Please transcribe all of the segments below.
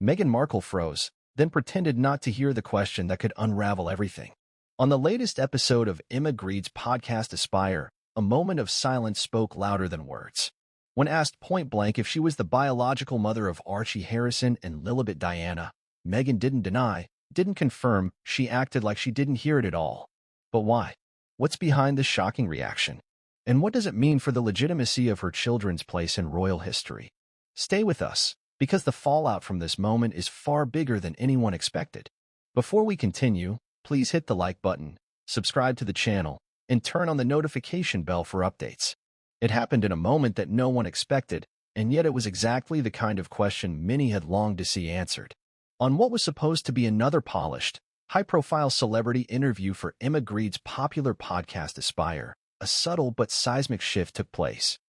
Meghan Markle froze, then pretended not to hear the question that could unravel everything. On the latest episode of Emma Grede's podcast Aspire, a moment of silence spoke louder than words. When asked point-blank if she was the biological mother of Archie Harrison and Lilibet Diana, Meghan didn't deny, didn't confirm, she acted like she didn't hear it at all. But why? What's behind this shocking reaction? And what does it mean for the legitimacy of her children's place in royal history? Stay with us, because the fallout from this moment is far bigger than anyone expected. Before we continue, please hit the like button, subscribe to the channel, and turn on the notification bell for updates. It happened in a moment that no one expected, and yet it was exactly the kind of question many had longed to see answered. On what was supposed to be another polished, high-profile celebrity interview for Emma Grede's popular podcast Aspire, a subtle but seismic shift took place.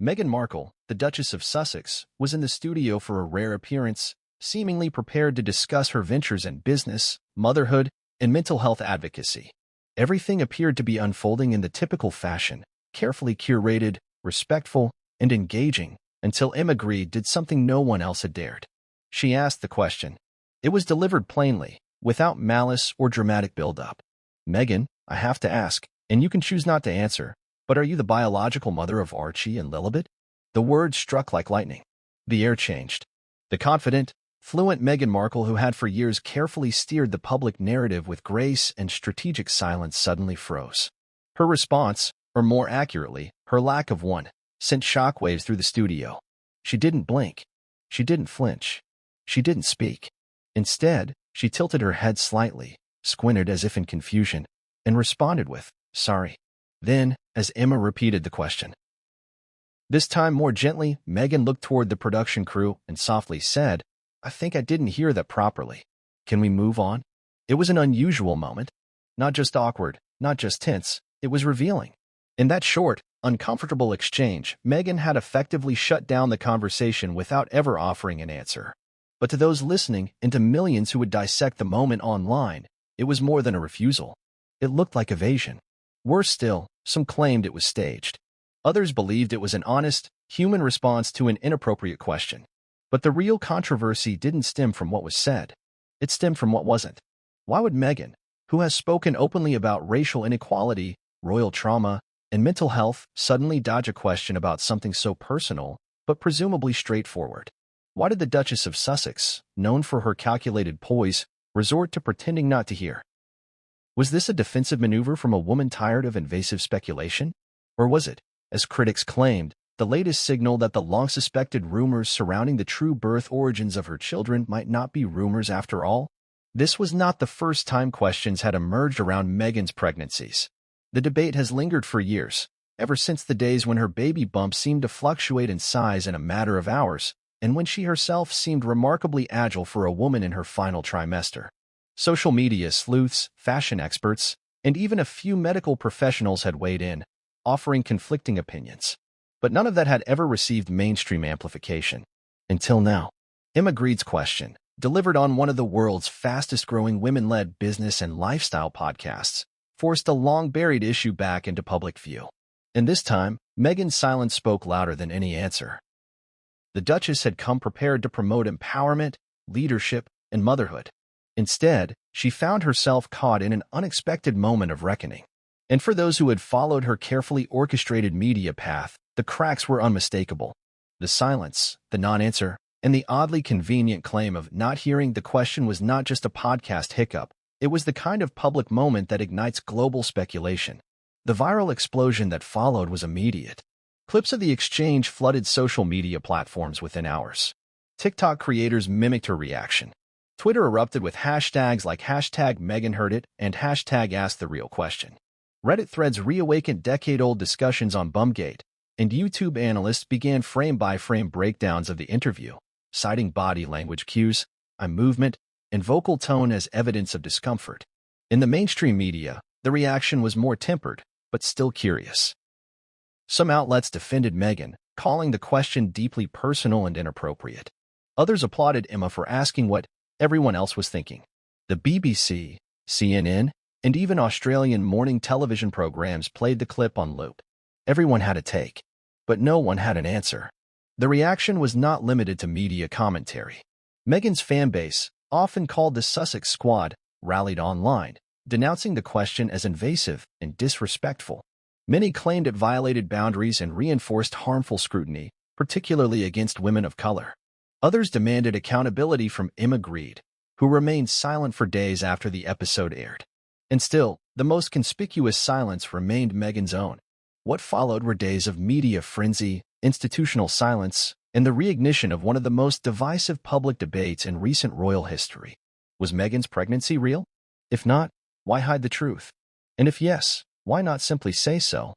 Meghan Markle, the Duchess of Sussex, was in the studio for a rare appearance, seemingly prepared to discuss her ventures in business, motherhood, and mental health advocacy. Everything appeared to be unfolding in the typical fashion, carefully curated, respectful, and engaging, until Emma Grede did something no one else had dared. She asked the question. It was delivered plainly, without malice or dramatic build-up. "Meghan, I have to ask, and you can choose not to answer, but are you the biological mother of Archie and Lilibet?" The words struck like lightning. The air changed. The confident, fluent Meghan Markle, who had for years carefully steered the public narrative with grace and strategic silence, suddenly froze. Her response, or more accurately, her lack of one, sent shockwaves through the studio. She didn't blink. She didn't flinch. She didn't speak. Instead, she tilted her head slightly, squinted as if in confusion, and responded with, "Sorry." Then, as Emma repeated the question, this time more gently, Meghan looked toward the production crew and softly said, "I think I didn't hear that properly. Can we move on?" It was an unusual moment. Not just awkward, not just tense, it was revealing. In that short, uncomfortable exchange, Meghan had effectively shut down the conversation without ever offering an answer. But to those listening and to millions who would dissect the moment online, it was more than a refusal. It looked like evasion. Worse still, some claimed it was staged. Others believed it was an honest, human response to an inappropriate question. But the real controversy didn't stem from what was said. It stemmed from what wasn't. Why would Meghan, who has spoken openly about racial inequality, royal trauma, and mental health, suddenly dodge a question about something so personal, but presumably straightforward? Why did the Duchess of Sussex, known for her calculated poise, resort to pretending not to hear? Was this a defensive maneuver from a woman tired of invasive speculation? Or was it, as critics claimed, the latest signal that the long-suspected rumors surrounding the true birth origins of her children might not be rumors after all? This was not the first time questions had emerged around Meghan's pregnancies. The debate has lingered for years, ever since the days when her baby bump seemed to fluctuate in size in a matter of hours, and when she herself seemed remarkably agile for a woman in her final trimester. Social media sleuths, fashion experts, and even a few medical professionals had weighed in, offering conflicting opinions. But none of that had ever received mainstream amplification. Until now. Emma Grede's question, delivered on one of the world's fastest-growing women-led business and lifestyle podcasts, forced a long-buried issue back into public view. And this time, Meghan's silence spoke louder than any answer. The Duchess had come prepared to promote empowerment, leadership, and motherhood. Instead, she found herself caught in an unexpected moment of reckoning. And for those who had followed her carefully orchestrated media path, the cracks were unmistakable. The silence, the non-answer, and the oddly convenient claim of not hearing the question was not just a podcast hiccup. It was the kind of public moment that ignites global speculation. The viral explosion that followed was immediate. Clips of the exchange flooded social media platforms within hours. TikTok creators mimicked her reaction. Twitter erupted with hashtags like #MeghanHeardIt and #AskTheRealQuestion. Reddit threads reawakened decade-old discussions on Bumgate, and YouTube analysts began frame-by-frame breakdowns of the interview, citing body language cues, eye movement, and vocal tone as evidence of discomfort. In the mainstream media, the reaction was more tempered, but still curious. Some outlets defended Meghan, calling the question deeply personal and inappropriate. Others applauded Emma for asking what everyone else was thinking. The BBC, CNN, and even Australian morning television programs played the clip on loop. Everyone had a take, but no one had an answer. The reaction was not limited to media commentary. Meghan's fanbase, often called the Sussex Squad, rallied online, denouncing the question as invasive and disrespectful. Many claimed it violated boundaries and reinforced harmful scrutiny, particularly against women of color. Others demanded accountability from Emma Grede, who remained silent for days after the episode aired. And still, the most conspicuous silence remained Meghan's own. What followed were days of media frenzy, institutional silence, and the reignition of one of the most divisive public debates in recent royal history. Was Meghan's pregnancy real? If not, why hide the truth? And if yes, why not simply say so?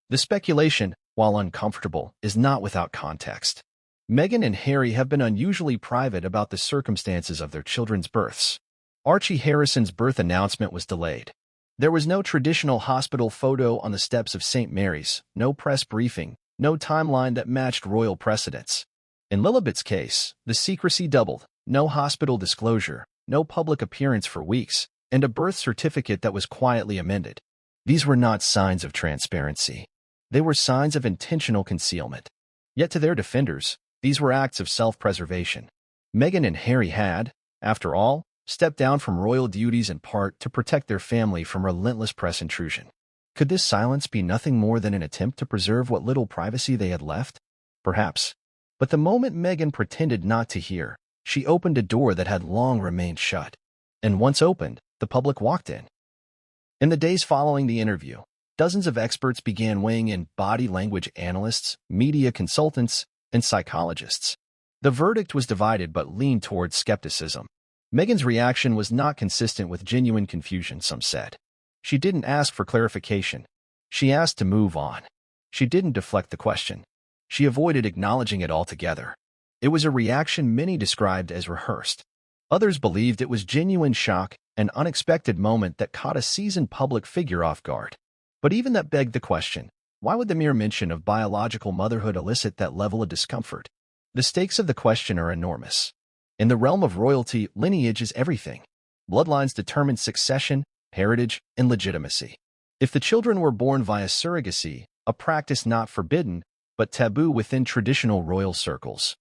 The speculation, while uncomfortable, is not without context. Meghan and Harry have been unusually private about the circumstances of their children's births. Archie Harrison's birth announcement was delayed. There was no traditional hospital photo on the steps of St. Mary's, no press briefing, no timeline that matched royal precedents. In Lilibet's case, the secrecy doubled, no hospital disclosure, no public appearance for weeks, and a birth certificate that was quietly amended. These were not signs of transparency. They were signs of intentional concealment. Yet to their defenders, these were acts of self-preservation. Meghan and Harry had, after all, stepped down from royal duties in part to protect their family from relentless press intrusion. Could this silence be nothing more than an attempt to preserve what little privacy they had left? Perhaps. But the moment Meghan pretended not to hear, she opened a door that had long remained shut. And once opened, the public walked in. In the days following the interview, dozens of experts began weighing in: body language analysts, media consultants, and psychologists. The verdict was divided but leaned towards skepticism. Meghan's reaction was not consistent with genuine confusion, some said. She didn't ask for clarification. She asked to move on. She didn't deflect the question. She avoided acknowledging it altogether. It was a reaction many described as rehearsed. Others believed it was genuine shock, an unexpected moment that caught a seasoned public figure off guard. But even that begged the question, why would the mere mention of biological motherhood elicit that level of discomfort? The stakes of the question are enormous. In the realm of royalty, lineage is everything. Bloodlines determine succession, heritage, and legitimacy. If the children were born via surrogacy, a practice not forbidden, but taboo within traditional royal circles,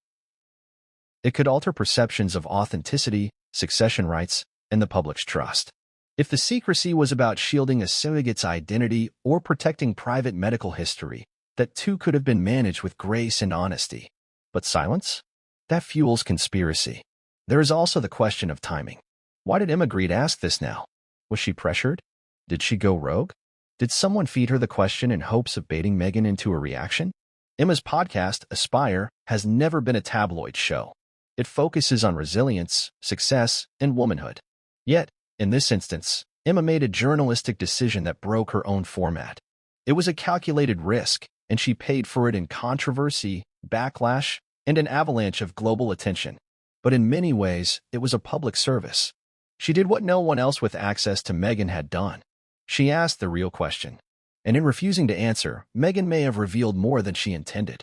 it could alter perceptions of authenticity, succession rights, and the public's trust. If the secrecy was about shielding a surrogate's identity or protecting private medical history, that too could have been managed with grace and honesty. But silence? That fuels conspiracy. There is also the question of timing. Why did Emma Grede ask this now? Was she pressured? Did she go rogue? Did someone feed her the question in hopes of baiting Meghan into a reaction? Emma's podcast, Aspire, has never been a tabloid show. It focuses on resilience, success, and womanhood. Yet, in this instance, Emma made a journalistic decision that broke her own format. It was a calculated risk, and she paid for it in controversy, backlash, and an avalanche of global attention. But in many ways, it was a public service. She did what no one else with access to Meghan had done. She asked the real question. And in refusing to answer, Meghan may have revealed more than she intended.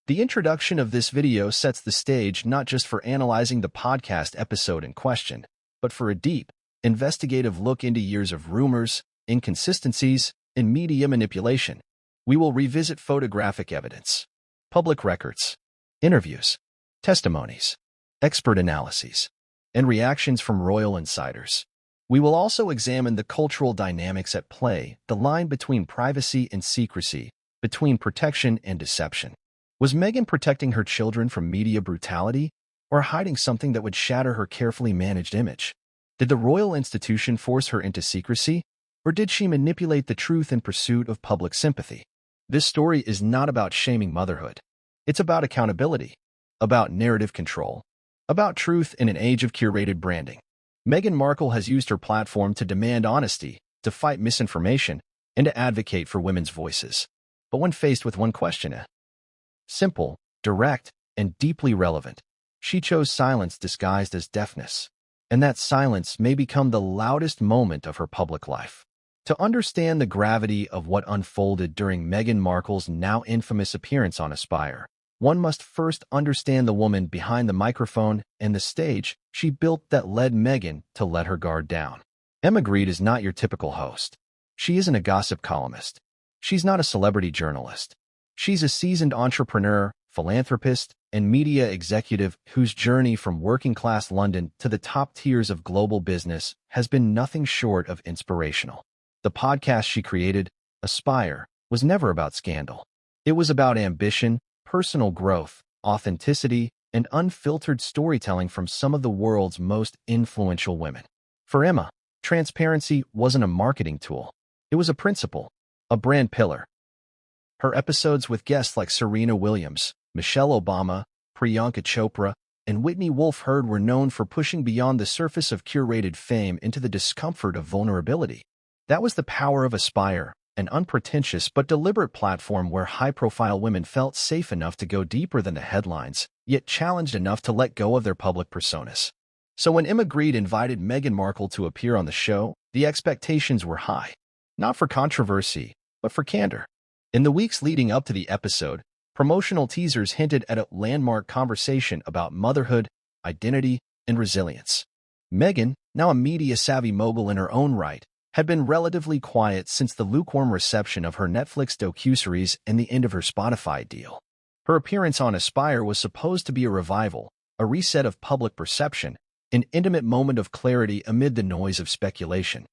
The introduction of this video sets the stage not just for analyzing the podcast episode in question, but for a deep, investigative look into years of rumors, inconsistencies, and media manipulation. We will revisit photographic evidence, public records, interviews, testimonies, expert analyses, and reactions from royal insiders. We will also examine the cultural dynamics at play, the line between privacy and secrecy, between protection and deception. Was Meghan protecting her children from media brutality, or hiding something that would shatter her carefully managed image? Did the royal institution force her into secrecy, or did she manipulate the truth in pursuit of public sympathy? This story is not about shaming motherhood. It's about accountability, about narrative control, about truth in an age of curated branding. Meghan Markle has used her platform to demand honesty, to fight misinformation, and to advocate for women's voices. But when faced with one question, simple, direct, and deeply relevant, she chose silence disguised as deafness. And that silence may become the loudest moment of her public life. To understand the gravity of what unfolded during Meghan Markle's now infamous appearance on Aspire, one must first understand the woman behind the microphone and the stage she built that led Meghan to let her guard down. Emma Grede is not your typical host. She isn't a gossip columnist. She's not a celebrity journalist. She's a seasoned entrepreneur, philanthropist, and media executive whose journey from working-class London to the top tiers of global business has been nothing short of inspirational. The podcast she created, Aspire, was never about scandal. It was about ambition, personal growth, authenticity, and unfiltered storytelling from some of the world's most influential women. For Emma, transparency wasn't a marketing tool. It was a principle, a brand pillar. Her episodes with guests like Serena Williams, Michelle Obama, Priyanka Chopra, and Whitney Wolfe Herd were known for pushing beyond the surface of curated fame into the discomfort of vulnerability. That was the power of Aspire, an unpretentious but deliberate platform where high-profile women felt safe enough to go deeper than the headlines, yet challenged enough to let go of their public personas. So when Emma Grede invited Meghan Markle to appear on the show, the expectations were high. Not for controversy, but for candor. In the weeks leading up to the episode, promotional teasers hinted at a landmark conversation about motherhood, identity, and resilience. Meghan, now a media-savvy mogul in her own right, had been relatively quiet since the lukewarm reception of her Netflix docuseries and the end of her Spotify deal. Her appearance on Aspire was supposed to be a revival, a reset of public perception, an intimate moment of clarity amid the noise of speculation.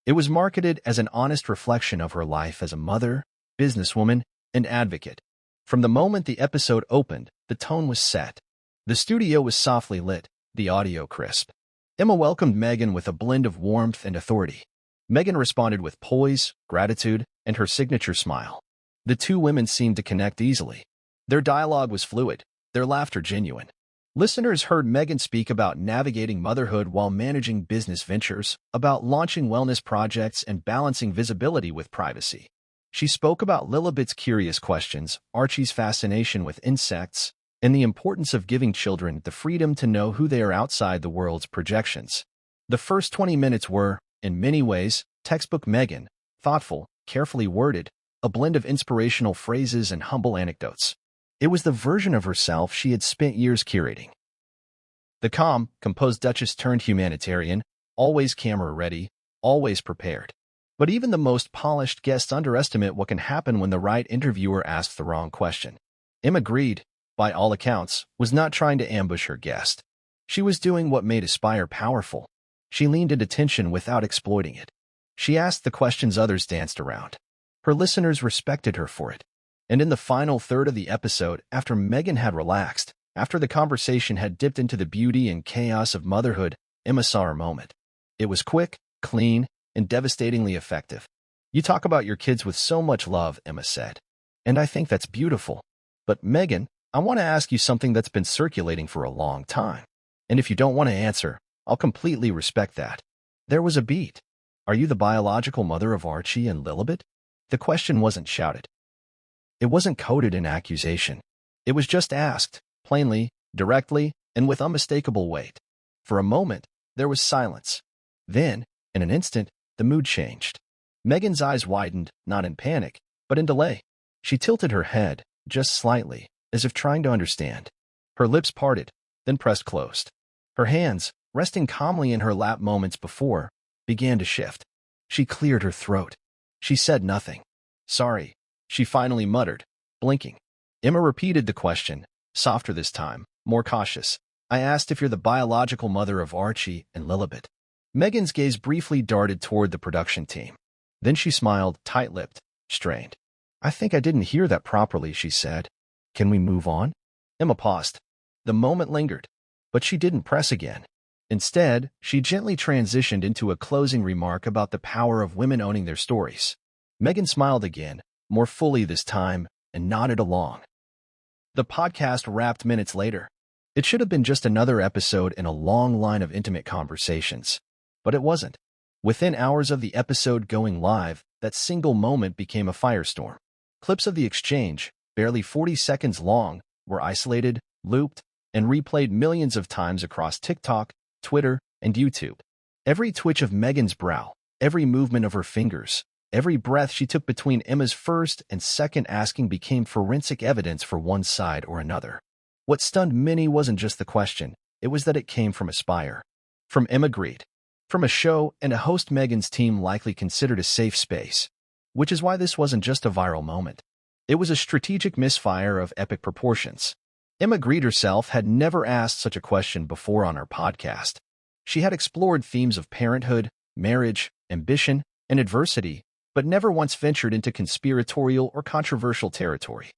It was marketed as an honest reflection of her life as a mother, businesswoman, and advocate. From the moment the episode opened, the tone was set. The studio was softly lit, the audio crisp. Emma welcomed Meghan with a blend of warmth and authority. Meghan responded with poise, gratitude, and her signature smile. The two women seemed to connect easily. Their dialogue was fluid, their laughter genuine. Listeners heard Meghan speak about navigating motherhood while managing business ventures, about launching wellness projects and balancing visibility with privacy. She spoke about Lilibet's curious questions, Archie's fascination with insects, and the importance of giving children the freedom to know who they are outside the world's projections. The first 20 minutes were, in many ways, textbook Meghan, thoughtful, carefully worded, a blend of inspirational phrases and humble anecdotes. It was the version of herself she had spent years curating. The calm, composed Duchess turned humanitarian, always camera-ready, always prepared. But even the most polished guests underestimate what can happen when the right interviewer asks the wrong question. Emma Grede, by all accounts, was not trying to ambush her guest. She was doing what made Aspire powerful. She leaned into tension without exploiting it. She asked the questions others danced around. Her listeners respected her for it. And in the final third of the episode, after Meghan had relaxed, after the conversation had dipped into the beauty and chaos of motherhood, Emma saw her moment. It was quick, clean, and devastatingly effective. "You talk about your kids with so much love," Emma said. "And I think that's beautiful. But Meghan, I want to ask you something that's been circulating for a long time. And if you don't want to answer, I'll completely respect that." There was a beat. "Are you the biological mother of Archie and Lilibet?" The question wasn't shouted. It wasn't coded in accusation. It was just asked, plainly, directly, and with unmistakable weight. For a moment, there was silence. Then, in an instant, the mood changed. Meghan's eyes widened, not in panic, but in delay. She tilted her head, just slightly, as if trying to understand. Her lips parted, then pressed closed. Her hands, resting calmly in her lap moments before, began to shift. She cleared her throat. She said nothing. "Sorry," she finally muttered, blinking. Emma repeated the question, softer this time, more cautious. "I asked if you're the biological mother of Archie and Lilibet." Meghan's gaze briefly darted toward the production team. Then she smiled, tight-lipped, strained. "I think I didn't hear that properly," she said. "Can we move on?" Emma paused. The moment lingered, but she didn't press again. Instead, she gently transitioned into a closing remark about the power of women owning their stories. Meghan smiled again, more fully this time, and nodded along. The podcast wrapped minutes later. It should have been just another episode in a long line of intimate conversations. But it wasn't. Within hours of the episode going live, that single moment became a firestorm. Clips of the exchange, barely 40 seconds long, were isolated, looped, and replayed millions of times across TikTok, Twitter, and YouTube. Every twitch of Meghan's brow, every movement of her fingers, every breath she took between Emma's first and second asking became forensic evidence for one side or another. What stunned many wasn't just the question, it was that it came from Aspire. From Emma Grede. From a show and a host Meghan's team likely considered a safe space. Which is why this wasn't just a viral moment. It was a strategic misfire of epic proportions. Emma Grede herself had never asked such a question before on her podcast. She had explored themes of parenthood, marriage, ambition, and adversity, but never once ventured into conspiratorial or controversial territory.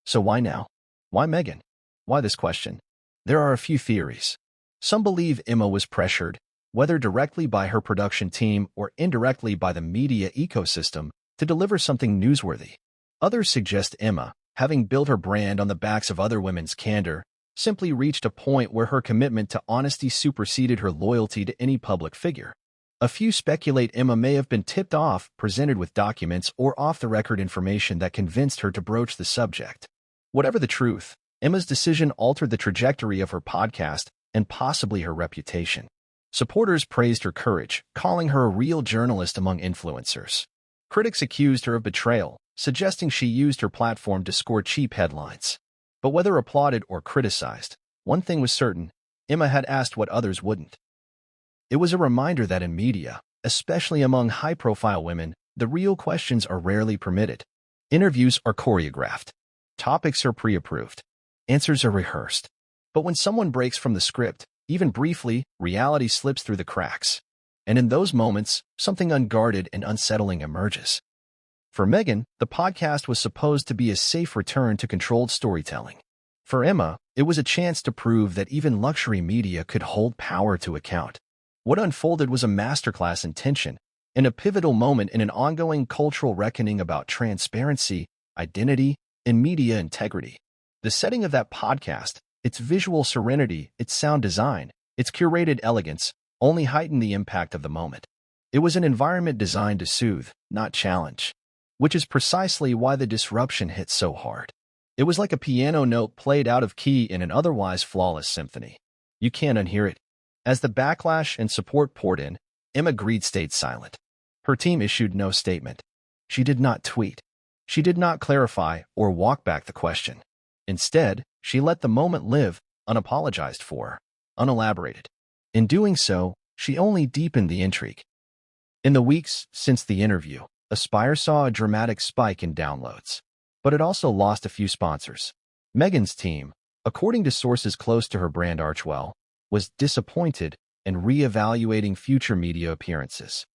So why now? Why Meghan? Why this question? There are a few theories. Some believe Emma was pressured, whether directly by her production team or indirectly by the media ecosystem, to deliver something newsworthy. Others suggest Emma, having built her brand on the backs of other women's candor, simply reached a point where her commitment to honesty superseded her loyalty to any public figure. A few speculate Emma may have been tipped off, presented with documents or off-the-record information that convinced her to broach the subject. Whatever the truth, Emma's decision altered the trajectory of her podcast and possibly her reputation. Supporters praised her courage, calling her a real journalist among influencers. Critics accused her of betrayal, suggesting she used her platform to score cheap headlines. But whether applauded or criticized, one thing was certain: Emma had asked what others wouldn't. It was a reminder that in media, especially among high-profile women, the real questions are rarely permitted. Interviews are choreographed. Topics are pre-approved. Answers are rehearsed. But when someone breaks from the script, even briefly, reality slips through the cracks. And in those moments, something unguarded and unsettling emerges. For Meghan, the podcast was supposed to be a safe return to controlled storytelling. For Emma, it was a chance to prove that even luxury media could hold power to account. What unfolded was a masterclass in tension, and a pivotal moment in an ongoing cultural reckoning about transparency, identity, and media integrity. The setting of that podcast, its visual serenity, its sound design, its curated elegance, only heightened the impact of the moment. It was an environment designed to soothe, not challenge, which is precisely why the disruption hit so hard. It was like a piano note played out of key in an otherwise flawless symphony. You can't unhear it. As the backlash and support poured in, Emma Grede stayed silent. Her team issued no statement. She did not tweet. She did not clarify or walk back the question. Instead, she let the moment live, unapologized for, unelaborated. In doing so, she only deepened the intrigue. In the weeks since the interview, Aspire saw a dramatic spike in downloads. But it also lost a few sponsors. Meghan's team, according to sources close to her brand Archie, was disappointed and re-evaluating future media appearances.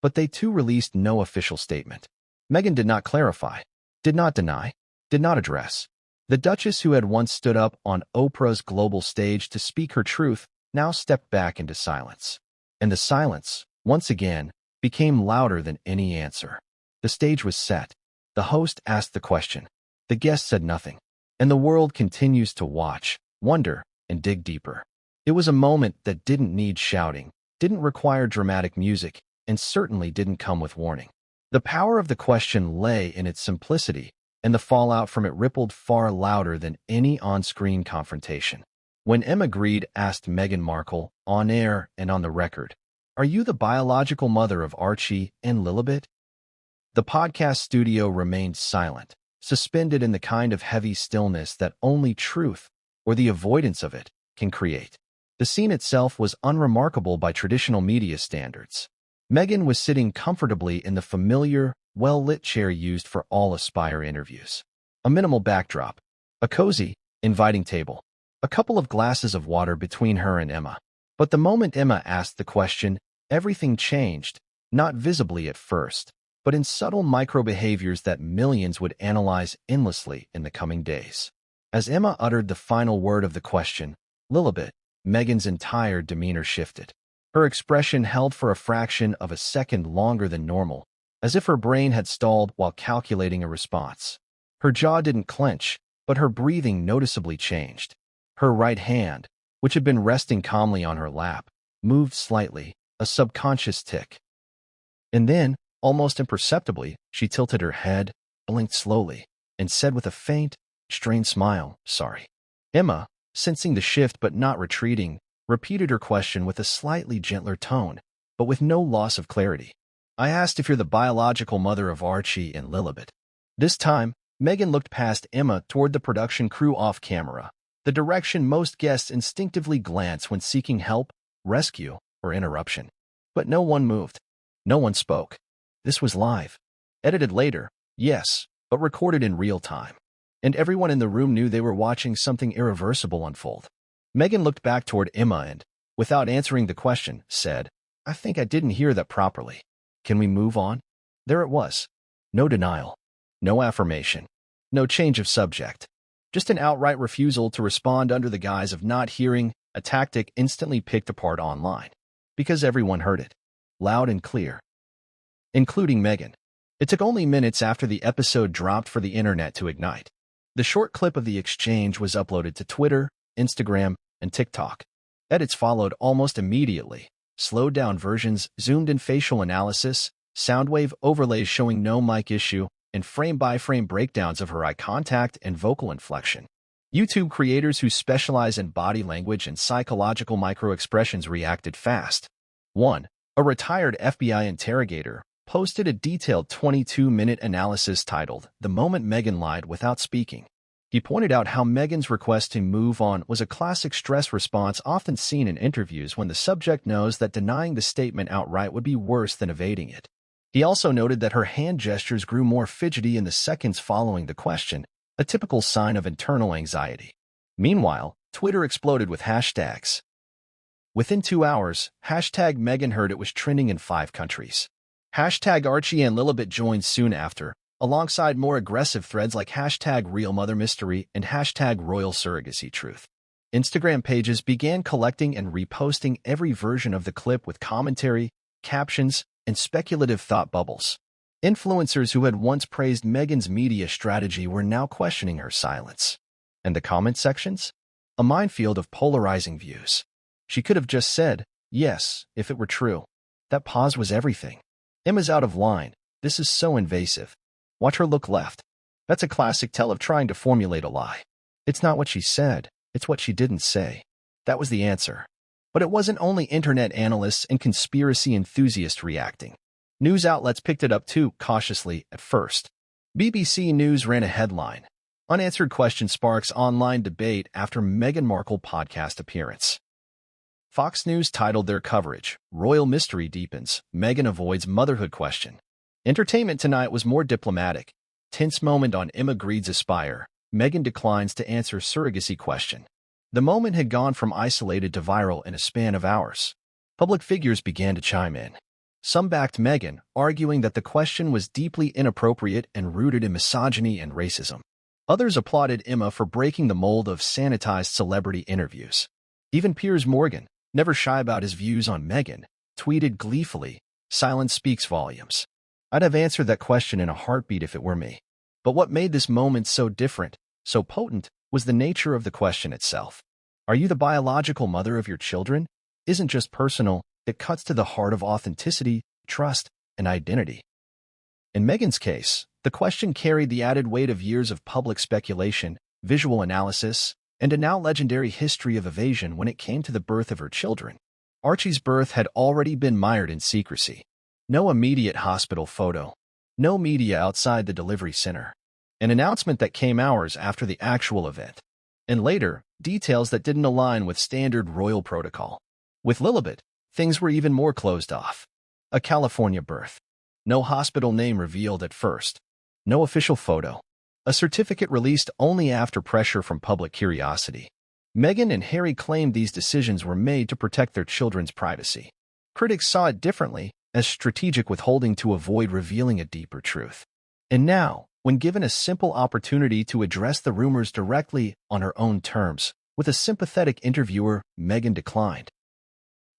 But they too released no official statement. Meghan did not clarify, did not deny, did not address. The Duchess, who had once stood up on Oprah's global stage to speak her truth, now stepped back into silence. And the silence, once again, became louder than any answer. The stage was set. The host asked the question. The guest said nothing. And the world continues to watch, wonder, and dig deeper. It was a moment that didn't need shouting, didn't require dramatic music, and certainly didn't come with warning. The power of the question lay in its simplicity, and the fallout from it rippled far louder than any on-screen confrontation. When Emma Grede asked Meghan Markle, on air and on the record, "Are you the biological mother of Archie and Lilibet?" The podcast studio remained silent, suspended in the kind of heavy stillness that only truth, or the avoidance of it, can create. The scene itself was unremarkable by traditional media standards. Meghan was sitting comfortably in the familiar, well-lit chair used for all Aspire interviews. A minimal backdrop, a cozy, inviting table, a couple of glasses of water between her and Emma. But the moment Emma asked the question, everything changed, not visibly at first, but in subtle micro-behaviors that millions would analyze endlessly in the coming days. As Emma uttered the final word of the question, Lilibet, Meghan's entire demeanor shifted. Her expression held for a fraction of a second longer than normal, as if her brain had stalled while calculating a response. Her jaw didn't clench, but her breathing noticeably changed. Her right hand, which had been resting calmly on her lap, moved slightly, a subconscious tick. And then, almost imperceptibly, she tilted her head, blinked slowly, and said with a faint, strained smile, "Sorry." Emma, sensing the shift but not retreating, repeated her question with a slightly gentler tone, but with no loss of clarity. "I asked if you're the biological mother of Archie and Lilibet." This time, Meghan looked past Emma toward the production crew off camera, the direction most guests instinctively glance when seeking help, rescue, or interruption. But no one moved. No one spoke. This was live. Edited later, yes, but recorded in real time. And everyone in the room knew they were watching something irreversible unfold. Meghan looked back toward Emma and, without answering the question, said, "I think I didn't hear that properly. Can we move on?" There it was. No denial. No affirmation. No change of subject. Just an outright refusal to respond under the guise of not hearing, a tactic instantly picked apart online. Because everyone heard it. Loud and clear. Including Meghan. It took only minutes after the episode dropped for the internet to ignite. The short clip of the exchange was uploaded to Twitter, Instagram, and TikTok. Edits followed almost immediately. Slowed-down versions, zoomed-in facial analysis, soundwave overlays showing no mic issue, and frame-by-frame breakdowns of her eye contact and vocal inflection. YouTube creators who specialize in body language and psychological micro-expressions reacted fast. 1. A retired FBI interrogator posted a detailed 22-minute analysis titled, "The Moment Meghan Lied Without Speaking." He pointed out how Meghan's request to move on was a classic stress response often seen in interviews when the subject knows that denying the statement outright would be worse than evading it. He also noted that her hand gestures grew more fidgety in the seconds following the question, a typical sign of internal anxiety. Meanwhile, Twitter exploded with hashtags. Within 2 hours, hashtag Meghan Heard It was trending in 5 countries. Hashtag Archie and Lilibet joined soon after, alongside more aggressive threads like hashtag Real Mother Mystery and hashtag Royal Surrogacy Truth. Instagram pages began collecting and reposting every version of the clip with commentary, captions, and speculative thought bubbles. Influencers who had once praised Meghan's media strategy were now questioning her silence. And the comment sections? A minefield of polarizing views. She could have just said, yes, if it were true. That pause was everything. Emma's out of line. This is so invasive. Watch her look left. That's a classic tell of trying to formulate a lie. It's not what she said, it's what she didn't say. That was the answer. But it wasn't only internet analysts and conspiracy enthusiasts reacting. News outlets picked it up too, cautiously, at first. BBC News ran a headline. Unanswered question sparks online debate after Meghan Markle podcast appearance. Fox News titled their coverage, "Royal Mystery Deepens, Meghan Avoids Motherhood Question." Entertainment Tonight was more diplomatic. Tense moment on Emma Grede's Aspire. Meghan declines to answer surrogacy question. The moment had gone from isolated to viral in a span of hours. Public figures began to chime in. Some backed Meghan, arguing that the question was deeply inappropriate and rooted in misogyny and racism. Others applauded Emma for breaking the mold of sanitized celebrity interviews. Even Piers Morgan, never shy about his views on Meghan, tweeted gleefully, "Silence speaks volumes. I'd have answered that question in a heartbeat if it were me." But what made this moment so different, so potent, was the nature of the question itself. Are you the biological mother of your children? Isn't just personal, it cuts to the heart of authenticity, trust, and identity. In Meghan's case, the question carried the added weight of years of public speculation, visual analysis, and a now legendary history of evasion when it came to the birth of her children. Archie's birth had already been mired in secrecy. No immediate hospital photo. No media outside the delivery center. An announcement that came hours after the actual event. And later, details that didn't align with standard royal protocol. With Lilibet, things were even more closed off. A California birth. No hospital name revealed at first. No official photo. A certificate released only after pressure from public curiosity. Meghan and Harry claimed these decisions were made to protect their children's privacy. Critics saw it differently, as strategic withholding to avoid revealing a deeper truth. And now, when given a simple opportunity to address the rumors directly on her own terms, with a sympathetic interviewer, Meghan declined.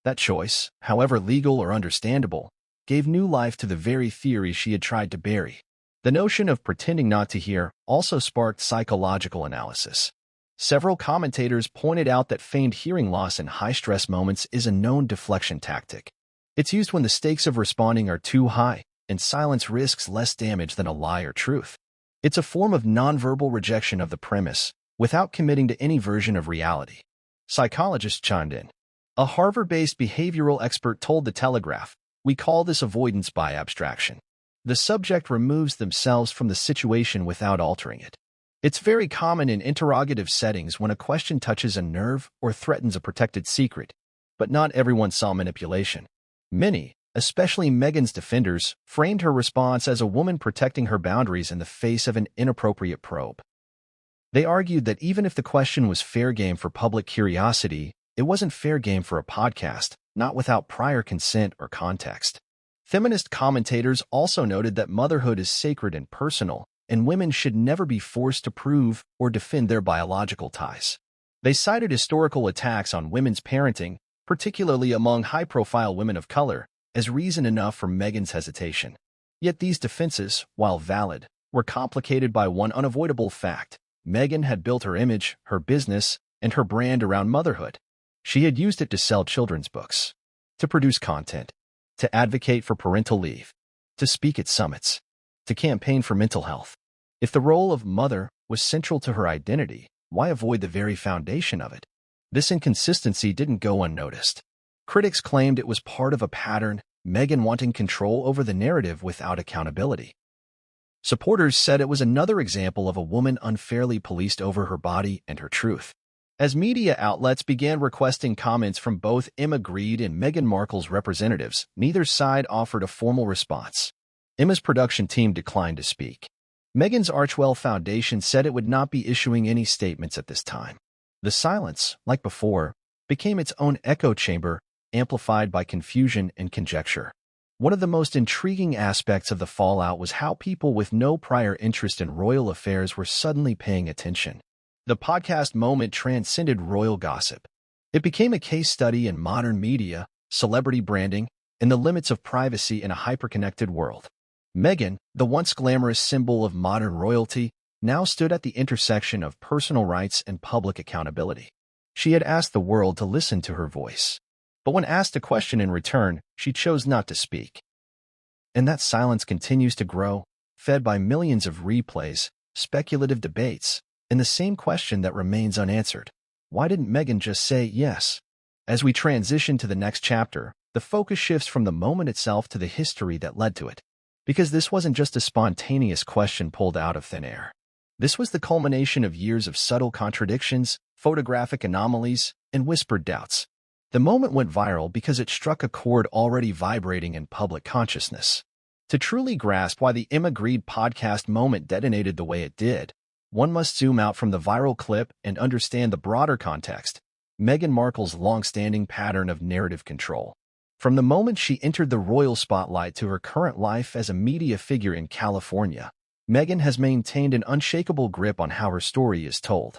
That choice, however legal or understandable, gave new life to the very theory she had tried to bury. The notion of pretending not to hear also sparked psychological analysis. Several commentators pointed out that feigned hearing loss in high-stress moments is a known deflection tactic. It's used when the stakes of responding are too high, and silence risks less damage than a lie or truth. It's a form of nonverbal rejection of the premise, without committing to any version of reality. Psychologists chimed in. A Harvard-based behavioral expert told The Telegraph, "We call this avoidance by abstraction. The subject removes themselves from the situation without altering it. It's very common in interrogative settings when a question touches a nerve or threatens a protected secret, but not everyone saw manipulation. Many, especially Meghan's defenders, framed her response as a woman protecting her boundaries in the face of an inappropriate probe. They argued that even if the question was fair game for public curiosity, it wasn't fair game for a podcast, not without prior consent or context. Feminist commentators also noted that motherhood is sacred and personal, and women should never be forced to prove or defend their biological ties. They cited historical attacks on women's parenting, particularly among high-profile women of color, as reason enough for Meghan's hesitation. Yet these defenses, while valid, were complicated by one unavoidable fact. Meghan had built her image, her business, and her brand around motherhood. She had used it to sell children's books, to produce content, to advocate for parental leave, to speak at summits, to campaign for mental health. If the role of mother was central to her identity, why avoid the very foundation of it? This inconsistency didn't go unnoticed. Critics claimed it was part of a pattern, Meghan wanting control over the narrative without accountability. Supporters said it was another example of a woman unfairly policed over her body and her truth. As media outlets began requesting comments from both Emma Grede and Meghan Markle's representatives, neither side offered a formal response. Emma's production team declined to speak. Meghan's Archwell Foundation said it would not be issuing any statements at this time. The silence, like before, became its own echo chamber, amplified by confusion and conjecture. One of the most intriguing aspects of the fallout was how people with no prior interest in royal affairs were suddenly paying attention. The podcast moment transcended royal gossip. It became a case study in modern media, celebrity branding, and the limits of privacy in a hyper-connected world. Meghan, the once glamorous symbol of modern royalty, now stood at the intersection of personal rights and public accountability. She had asked the world to listen to her voice. But when asked a question in return, she chose not to speak. And that silence continues to grow, fed by millions of replays, speculative debates, and the same question that remains unanswered. Why didn't Meghan just say yes? As we transition to the next chapter, the focus shifts from the moment itself to the history that led to it. Because this wasn't just a spontaneous question pulled out of thin air. This was the culmination of years of subtle contradictions, photographic anomalies, and whispered doubts. The moment went viral because it struck a chord already vibrating in public consciousness. To truly grasp why the Emma Grede podcast moment detonated the way it did, one must zoom out from the viral clip and understand the broader context, Meghan Markle's long-standing pattern of narrative control. From the moment she entered the royal spotlight to her current life as a media figure in California, Meghan has maintained an unshakable grip on how her story is told.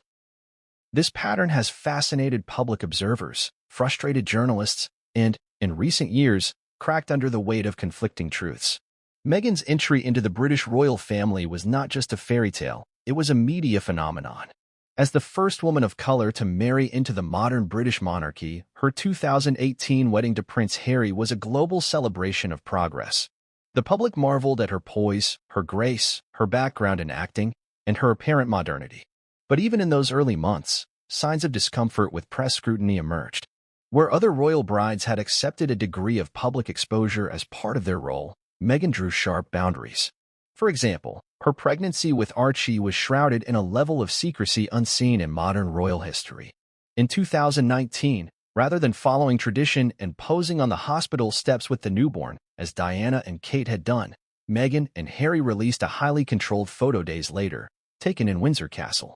This pattern has fascinated public observers, frustrated journalists, and, in recent years, cracked under the weight of conflicting truths. Meghan's entry into the British royal family was not just a fairy tale, it was a media phenomenon. As the first woman of color to marry into the modern British monarchy, her 2018 wedding to Prince Harry was a global celebration of progress. The public marveled at her poise, her grace, her background in acting, and her apparent modernity. But even in those early months, signs of discomfort with press scrutiny emerged. Where other royal brides had accepted a degree of public exposure as part of their role, Meghan drew sharp boundaries. For example, her pregnancy with Archie was shrouded in a level of secrecy unseen in modern royal history. In 2019, rather than following tradition and posing on the hospital steps with the newborn, as Diana and Kate had done, Meghan and Harry released a highly controlled photo days later, taken in Windsor Castle.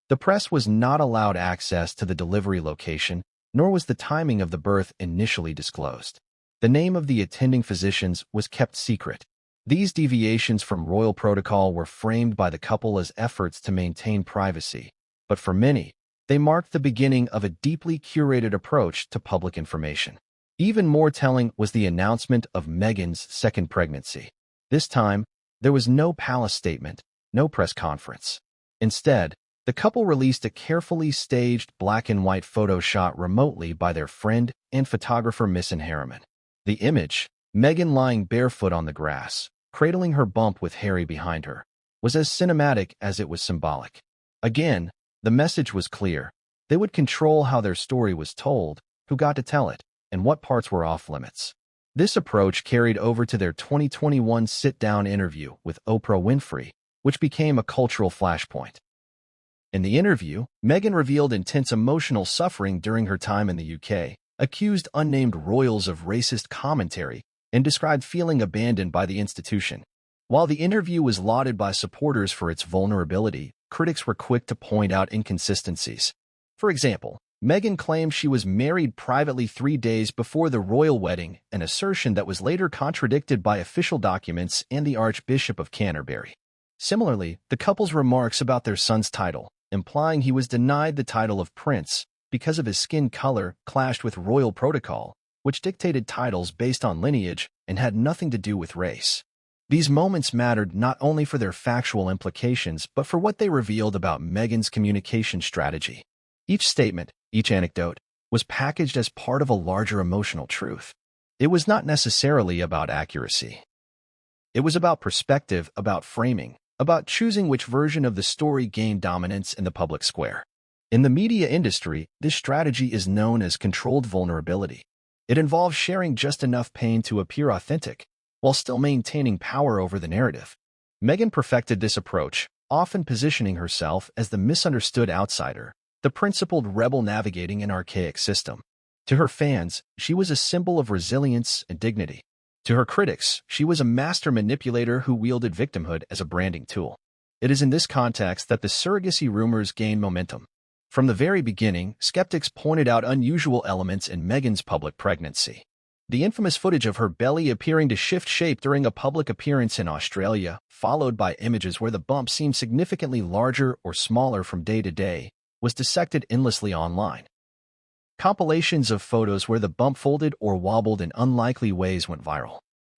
The press was not allowed access to the delivery location, nor was the timing of the birth initially disclosed. The name of the attending physicians was kept secret. These deviations from royal protocol were framed by the couple as efforts to maintain privacy, but for many, they marked the beginning of a deeply curated approach to public information. Even more telling was the announcement of Meghan's second pregnancy. This time, there was no palace statement, no press conference. Instead, the couple released a carefully staged black-and-white photo shot remotely by their friend and photographer Miss Harriman. The image, Meghan lying barefoot on the grass, cradling her bump with Harry behind her, was as cinematic as it was symbolic. Again, the message was clear. They would control how their story was told, who got to tell it, and what parts were off-limits. This approach carried over to their 2021 sit-down interview with Oprah Winfrey, which became a cultural flashpoint. In the interview, Meghan revealed intense emotional suffering during her time in the UK, accused unnamed royals of racist commentary, and described feeling abandoned by the institution. While the interview was lauded by supporters for its vulnerability, critics were quick to point out inconsistencies. For example, Meghan claimed she was married privately 3 days before the royal wedding, an assertion that was later contradicted by official documents and the Archbishop of Canterbury. Similarly, the couple's remarks about their son's title, implying he was denied the title of prince because of his skin color, clashed with royal protocol, which dictated titles based on lineage and had nothing to do with race. These moments mattered not only for their factual implications but for what they revealed about Meghan's communication strategy. Each statement, each anecdote, was packaged as part of a larger emotional truth. It was not necessarily about accuracy. It was about perspective, about framing, about choosing which version of the story gained dominance in the public square. In the media industry, this strategy is known as controlled vulnerability. It involves sharing just enough pain to appear authentic, while still maintaining power over the narrative. Meghan perfected this approach, often positioning herself as the misunderstood outsider, the principled rebel navigating an archaic system. To her fans, she was a symbol of resilience and dignity. To her critics, she was a master manipulator who wielded victimhood as a branding tool. It is in this context that the surrogacy rumors gained momentum. From the very beginning, skeptics pointed out unusual elements in Meghan's public pregnancy. The infamous footage of her belly appearing to shift shape during a public appearance in Australia, followed by images where the bump seemed significantly larger or smaller from day to day, was dissected endlessly online. Compilations of photos where the bump folded or wobbled in unlikely ways went viral.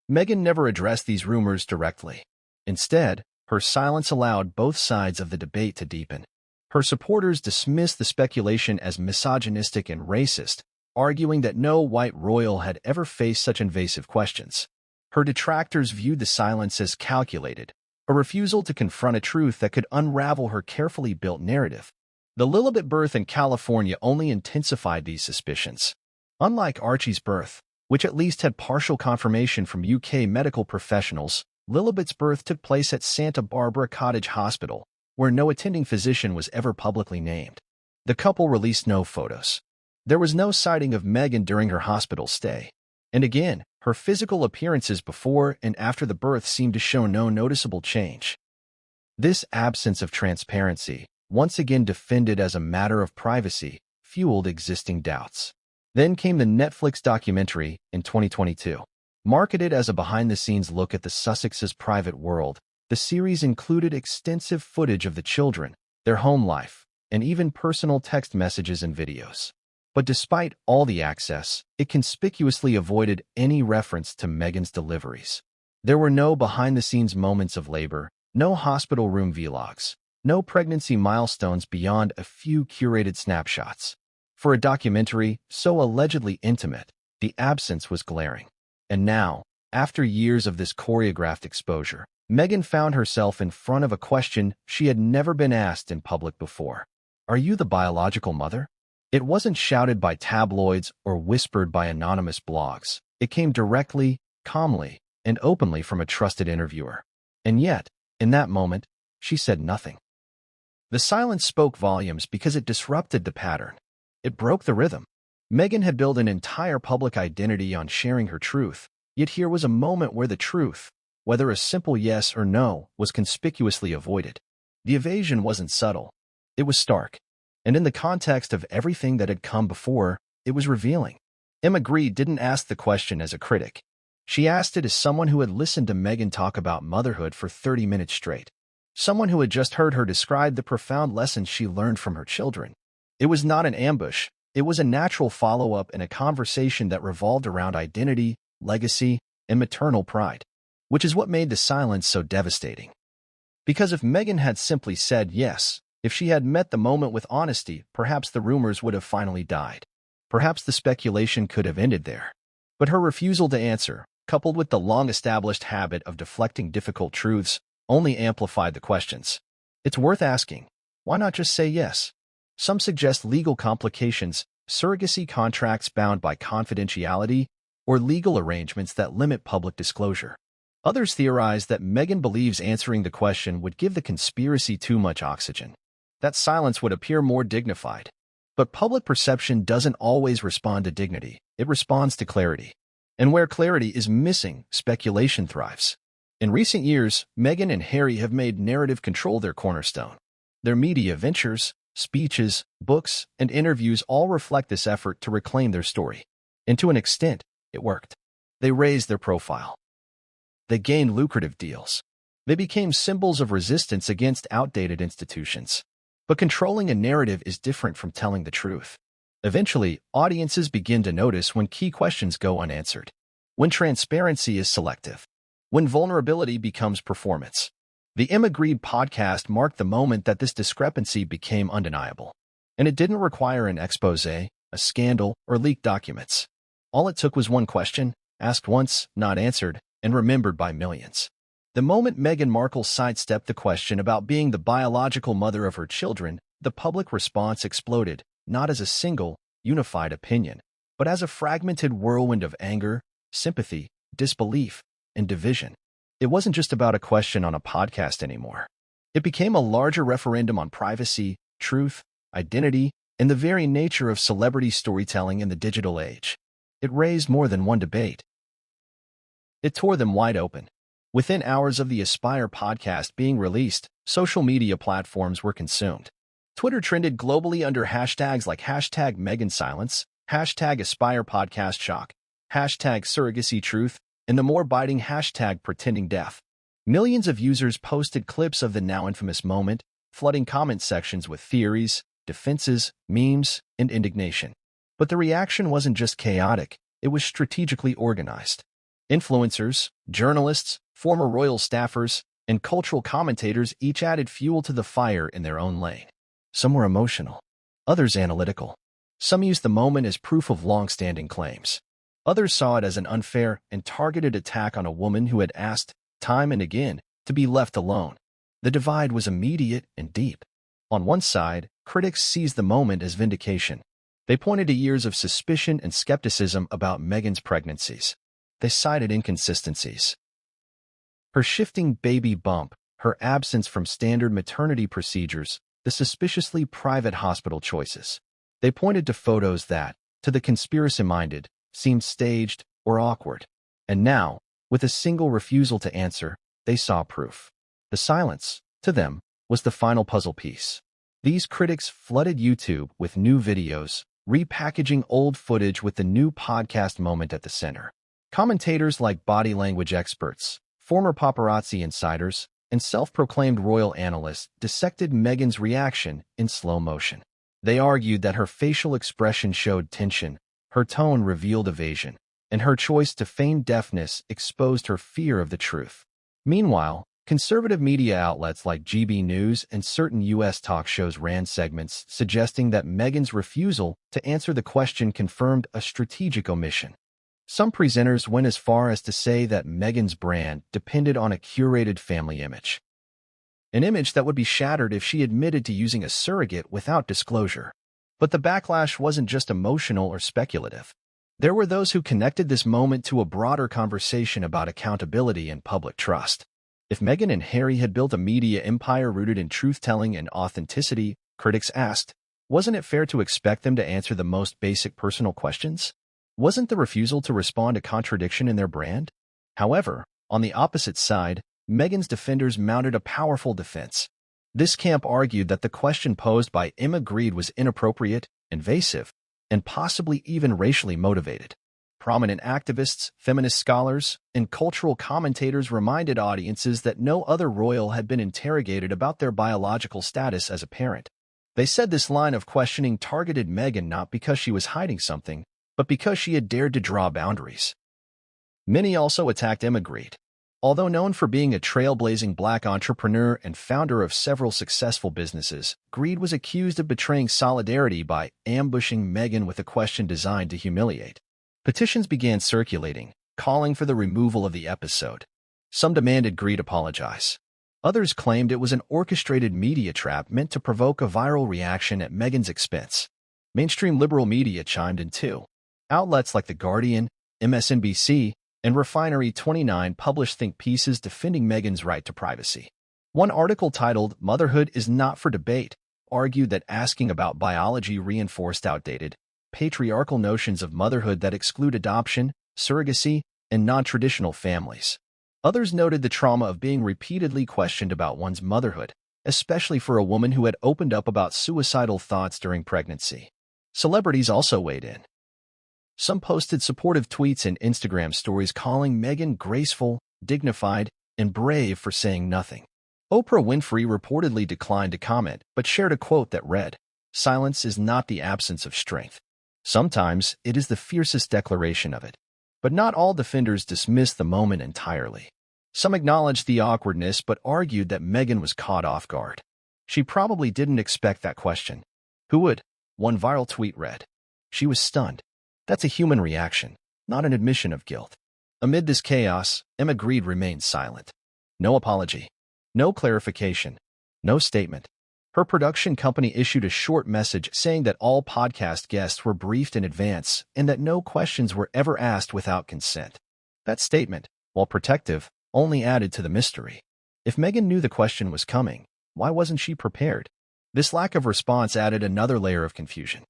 Meghan never addressed these rumors directly. Instead, her silence allowed both sides of the debate to deepen. Her supporters dismissed the speculation as misogynistic and racist, arguing that no white royal had ever faced such invasive questions. Her detractors viewed the silence as calculated, a refusal to confront a truth that could unravel her carefully built narrative. The Lilibet birth in California only intensified these suspicions. Unlike Archie's birth, which at least had partial confirmation from UK medical professionals, Lilibet's birth took place at Santa Barbara Cottage Hospital, where no attending physician was ever publicly named. The couple released no photos. There was no sighting of Meghan during her hospital stay. And again, her physical appearances before and after the birth seemed to show no noticeable change. This absence of transparency, once again defended as a matter of privacy, fueled existing doubts. Then came the Netflix documentary in 2022. Marketed as a behind-the-scenes look at the Sussexes' private world, the series included extensive footage of the children, their home life, and even personal text messages and videos. But despite all the access, it conspicuously avoided any reference to Meghan's deliveries. There were no behind-the-scenes moments of labor, no hospital room vlogs, no pregnancy milestones beyond a few curated snapshots. For a documentary so allegedly intimate, the absence was glaring. And now, after years of this choreographed exposure, Meghan found herself in front of a question she had never been asked in public before. Are you the biological mother? It wasn't shouted by tabloids or whispered by anonymous blogs. It came directly, calmly, and openly from a trusted interviewer. And yet, in that moment, she said nothing. The silence spoke volumes because it disrupted the pattern. It broke the rhythm. Meghan had built an entire public identity on sharing her truth, yet here was a moment where the truth, whether a simple yes or no, was conspicuously avoided. The evasion wasn't subtle. It was stark. And in the context of everything that had come before, it was revealing. Emma Grede didn't ask the question as a critic. She asked it as someone who had listened to Meghan talk about motherhood for 30 minutes straight. Someone who had just heard her describe the profound lessons she learned from her children. It was not an ambush. It was a natural follow-up in a conversation that revolved around identity, legacy, and maternal pride, which is what made the silence so devastating. Because if Meghan had simply said yes, if she had met the moment with honesty, perhaps the rumors would have finally died. Perhaps the speculation could have ended there. But her refusal to answer, coupled with the long-established habit of deflecting difficult truths, only amplified the questions. It's worth asking, why not just say yes? Some suggest legal complications, surrogacy contracts bound by confidentiality, or legal arrangements that limit public disclosure. Others theorize that Meghan believes answering the question would give the conspiracy too much oxygen. That silence would appear more dignified. But public perception doesn't always respond to dignity, it responds to clarity. And where clarity is missing, speculation thrives. In recent years, Meghan and Harry have made narrative control their cornerstone. Their media ventures, speeches, books, and interviews all reflect this effort to reclaim their story. And to an extent, it worked. They raised their profile. They gained lucrative deals. They became symbols of resistance against outdated institutions. But controlling a narrative is different from telling the truth. Eventually, audiences begin to notice when key questions go unanswered, when transparency is selective, when vulnerability becomes performance. The Emma Grede podcast marked the moment that this discrepancy became undeniable. And it didn't require an expose, a scandal, or leaked documents. All it took was one question, asked once, not answered, and remembered by millions. The moment Meghan Markle sidestepped the question about being the biological mother of her children, the public response exploded, not as a single, unified opinion, but as a fragmented whirlwind of anger, sympathy, disbelief, and division. It wasn't just about a question on a podcast anymore. It became a larger referendum on privacy, truth, identity, and the very nature of celebrity storytelling in the digital age. It raised more than one debate. It tore them wide open. Within hours of the Aspire podcast being released, social media platforms were consumed. Twitter trended globally under hashtags like hashtag Meghan Silence, hashtag Aspire Podcast Shock, hashtag Surrogacy Truth, and the more biting hashtag Pretending Death. Millions of users posted clips of the now infamous moment, flooding comment sections with theories, defenses, memes, and indignation. But the reaction wasn't just chaotic, it was strategically organized. Influencers, journalists, former royal staffers, and cultural commentators each added fuel to the fire in their own lane. Some were emotional, others analytical. Some used the moment as proof of long-standing claims. Others saw it as an unfair and targeted attack on a woman who had asked, time and again, to be left alone. The divide was immediate and deep. On one side, critics seized the moment as vindication. They pointed to years of suspicion and skepticism about Meghan's pregnancies. They cited inconsistencies. Her shifting baby bump, her absence from standard maternity procedures, the suspiciously private hospital choices. They pointed to photos that, to the conspiracy-minded, seemed staged or awkward. And now, with a single refusal to answer, they saw proof. The silence, to them, was the final puzzle piece. These critics flooded YouTube with new videos, repackaging old footage with the new podcast moment at the center. Commentators like body language experts, former paparazzi insiders, and self-proclaimed royal analysts dissected Meghan's reaction in slow motion. They argued that her facial expression showed tension, her tone revealed evasion, and her choice to feign deafness exposed her fear of the truth. Meanwhile, conservative media outlets like GB News and certain U.S. talk shows ran segments suggesting that Meghan's refusal to answer the question confirmed a strategic omission. Some presenters went as far as to say that Meghan's brand depended on a curated family image. An image that would be shattered if she admitted to using a surrogate without disclosure. But the backlash wasn't just emotional or speculative. There were those who connected this moment to a broader conversation about accountability and public trust. If Meghan and Harry had built a media empire rooted in truth-telling and authenticity, critics asked, wasn't it fair to expect them to answer the most basic personal questions? Wasn't the refusal to respond a contradiction in their brand? However, on the opposite side, Meghan's defenders mounted a powerful defense. This camp argued that the question posed by Emma Grede was inappropriate, invasive, and possibly even racially motivated. Prominent activists, feminist scholars, and cultural commentators reminded audiences that no other royal had been interrogated about their biological status as a parent. They said this line of questioning targeted Meghan not because she was hiding something, but because she had dared to draw boundaries. Many also attacked Emma Grede. Although known for being a trailblazing black entrepreneur and founder of several successful businesses, Grede was accused of betraying solidarity by ambushing Meghan with a question designed to humiliate. Petitions began circulating, calling for the removal of the episode. Some demanded Grede apologize. Others claimed it was an orchestrated media trap meant to provoke a viral reaction at Meghan's expense. Mainstream liberal media chimed in too. Outlets like The Guardian, MSNBC, and Refinery29 published think pieces defending Meghan's right to privacy. One article titled "Motherhood is Not for Debate" argued that asking about biology reinforced outdated, patriarchal notions of motherhood that exclude adoption, surrogacy, and non-traditional families. Others noted the trauma of being repeatedly questioned about one's motherhood, especially for a woman who had opened up about suicidal thoughts during pregnancy. Celebrities also weighed in. Some posted supportive tweets and Instagram stories calling Meghan graceful, dignified, and brave for saying nothing. Oprah Winfrey reportedly declined to comment but shared a quote that read, "Silence is not the absence of strength. Sometimes it is the fiercest declaration of it." But not all defenders dismissed the moment entirely. Some acknowledged the awkwardness but argued that Meghan was caught off guard. She probably didn't expect that question. Who would? One viral tweet read. She was stunned. That's a human reaction, not an admission of guilt. Amid this chaos, Emma Grede remained silent. No apology. No clarification. No statement. Her production company issued a short message saying that all podcast guests were briefed in advance and that no questions were ever asked without consent. That statement, while protective, only added to the mystery. If Meghan knew the question was coming, why wasn't she prepared? This lack of response added another layer of confusion.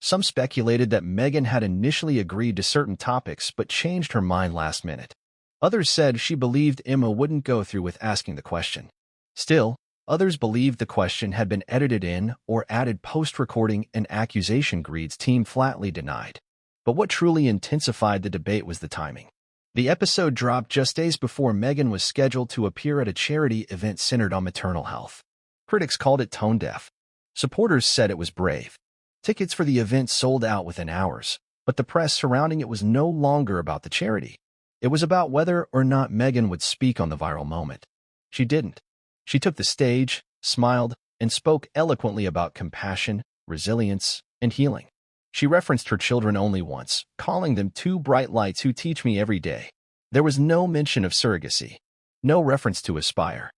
Some speculated that Meghan had initially agreed to certain topics but changed her mind last minute. Others said she believed Emma wouldn't go through with asking the question. Still, others believed the question had been edited in or added post-recording, an accusation Grede's team flatly denied. But what truly intensified the debate was the timing. The episode dropped just days before Meghan was scheduled to appear at a charity event centered on maternal health. Critics called it tone-deaf. Supporters said it was brave. Tickets for the event sold out within hours, but the press surrounding it was no longer about the charity. It was about whether or not Meghan would speak on the viral moment. She didn't. She took the stage, smiled, and spoke eloquently about compassion, resilience, and healing. She referenced her children only once, calling them two bright lights who teach me every day. There was no mention of surrogacy, no reference to Aspire,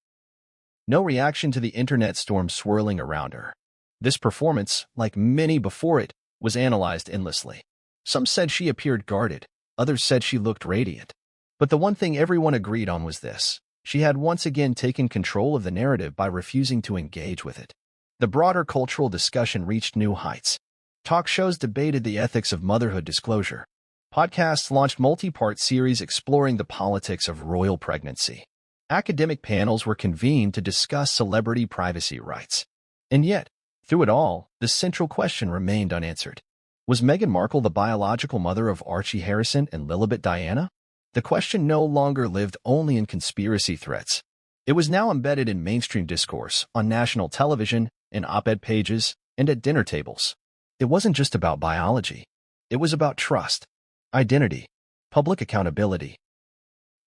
no reaction to the internet storm swirling around her. This performance, like many before it, was analyzed endlessly. Some said she appeared guarded, others said she looked radiant. But the one thing everyone agreed on was this: she had once again taken control of the narrative by refusing to engage with it. The broader cultural discussion reached new heights. Talk shows debated the ethics of motherhood disclosure. Podcasts launched multi-part series exploring the politics of royal pregnancy. Academic panels were convened to discuss celebrity privacy rights. And yet, through it all, the central question remained unanswered. Was Meghan Markle the biological mother of Archie Harrison and Lilibet Diana? The question no longer lived only in conspiracy threats. It was now embedded in mainstream discourse, on national television, in op-ed pages, and at dinner tables. It wasn't just about biology. It was about trust, identity, public accountability,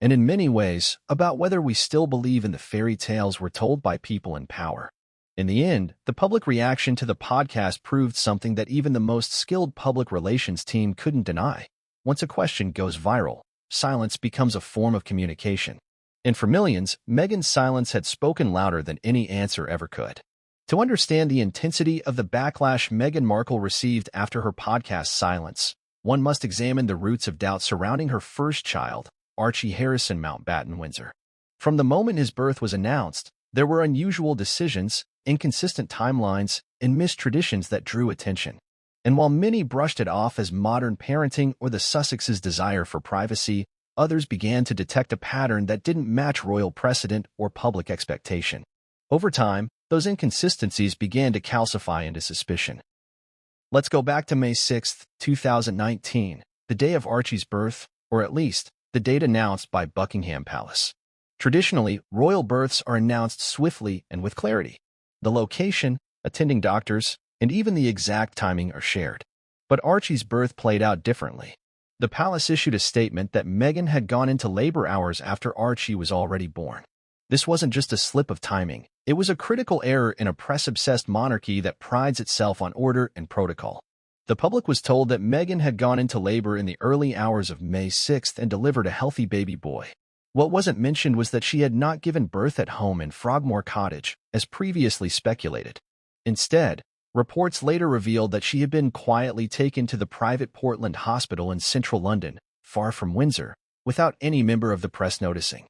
and in many ways, about whether we still believe in the fairy tales we're told by people in power. In the end, the public reaction to the podcast proved something that even the most skilled public relations team couldn't deny. Once a question goes viral, silence becomes a form of communication. And for millions, Meghan's silence had spoken louder than any answer ever could. To understand the intensity of the backlash Meghan Markle received after her podcast silence, one must examine the roots of doubt surrounding her first child, Archie Harrison Mountbatten Windsor. From the moment his birth was announced, there were unusual decisions, inconsistent timelines, and missed traditions that drew attention. And while many brushed it off as modern parenting or the Sussexes' desire for privacy, others began to detect a pattern that didn't match royal precedent or public expectation. Over time, those inconsistencies began to calcify into suspicion. Let's go back to May 6, 2019, the day of Archie's birth, or at least, the date announced by Buckingham Palace. Traditionally, royal births are announced swiftly and with clarity. The location, attending doctors, and even the exact timing are shared. But Archie's birth played out differently. The palace issued a statement that Meghan had gone into labor hours after Archie was already born. This wasn't just a slip of timing. It was a critical error in a press-obsessed monarchy that prides itself on order and protocol. The public was told that Meghan had gone into labor in the early hours of May 6th and delivered a healthy baby boy. What wasn't mentioned was that she had not given birth at home in Frogmore Cottage, as previously speculated. Instead, reports later revealed that she had been quietly taken to the private Portland Hospital in central London, far from Windsor, without any member of the press noticing.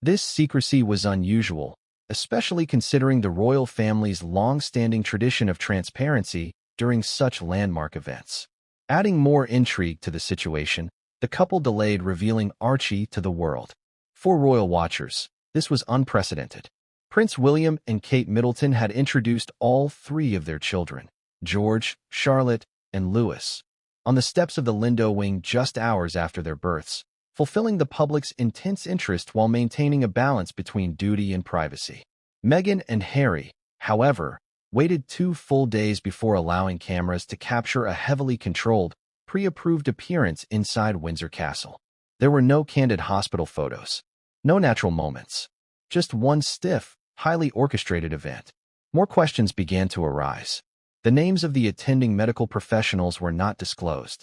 This secrecy was unusual, especially considering the royal family's long-standing tradition of transparency during such landmark events. Adding more intrigue to the situation, the couple delayed revealing Archie to the world. For royal watchers, this was unprecedented. Prince William and Kate Middleton had introduced all three of their children, George, Charlotte, and Louis, on the steps of the Lindo wing just hours after their births, fulfilling the public's intense interest while maintaining a balance between duty and privacy. Meghan and Harry, however, waited 2 full days before allowing cameras to capture a heavily controlled, pre-approved appearance inside Windsor Castle. There were no candid hospital photos, no natural moments, just one stiff, highly orchestrated event. More questions began to arise. The names of the attending medical professionals were not disclosed.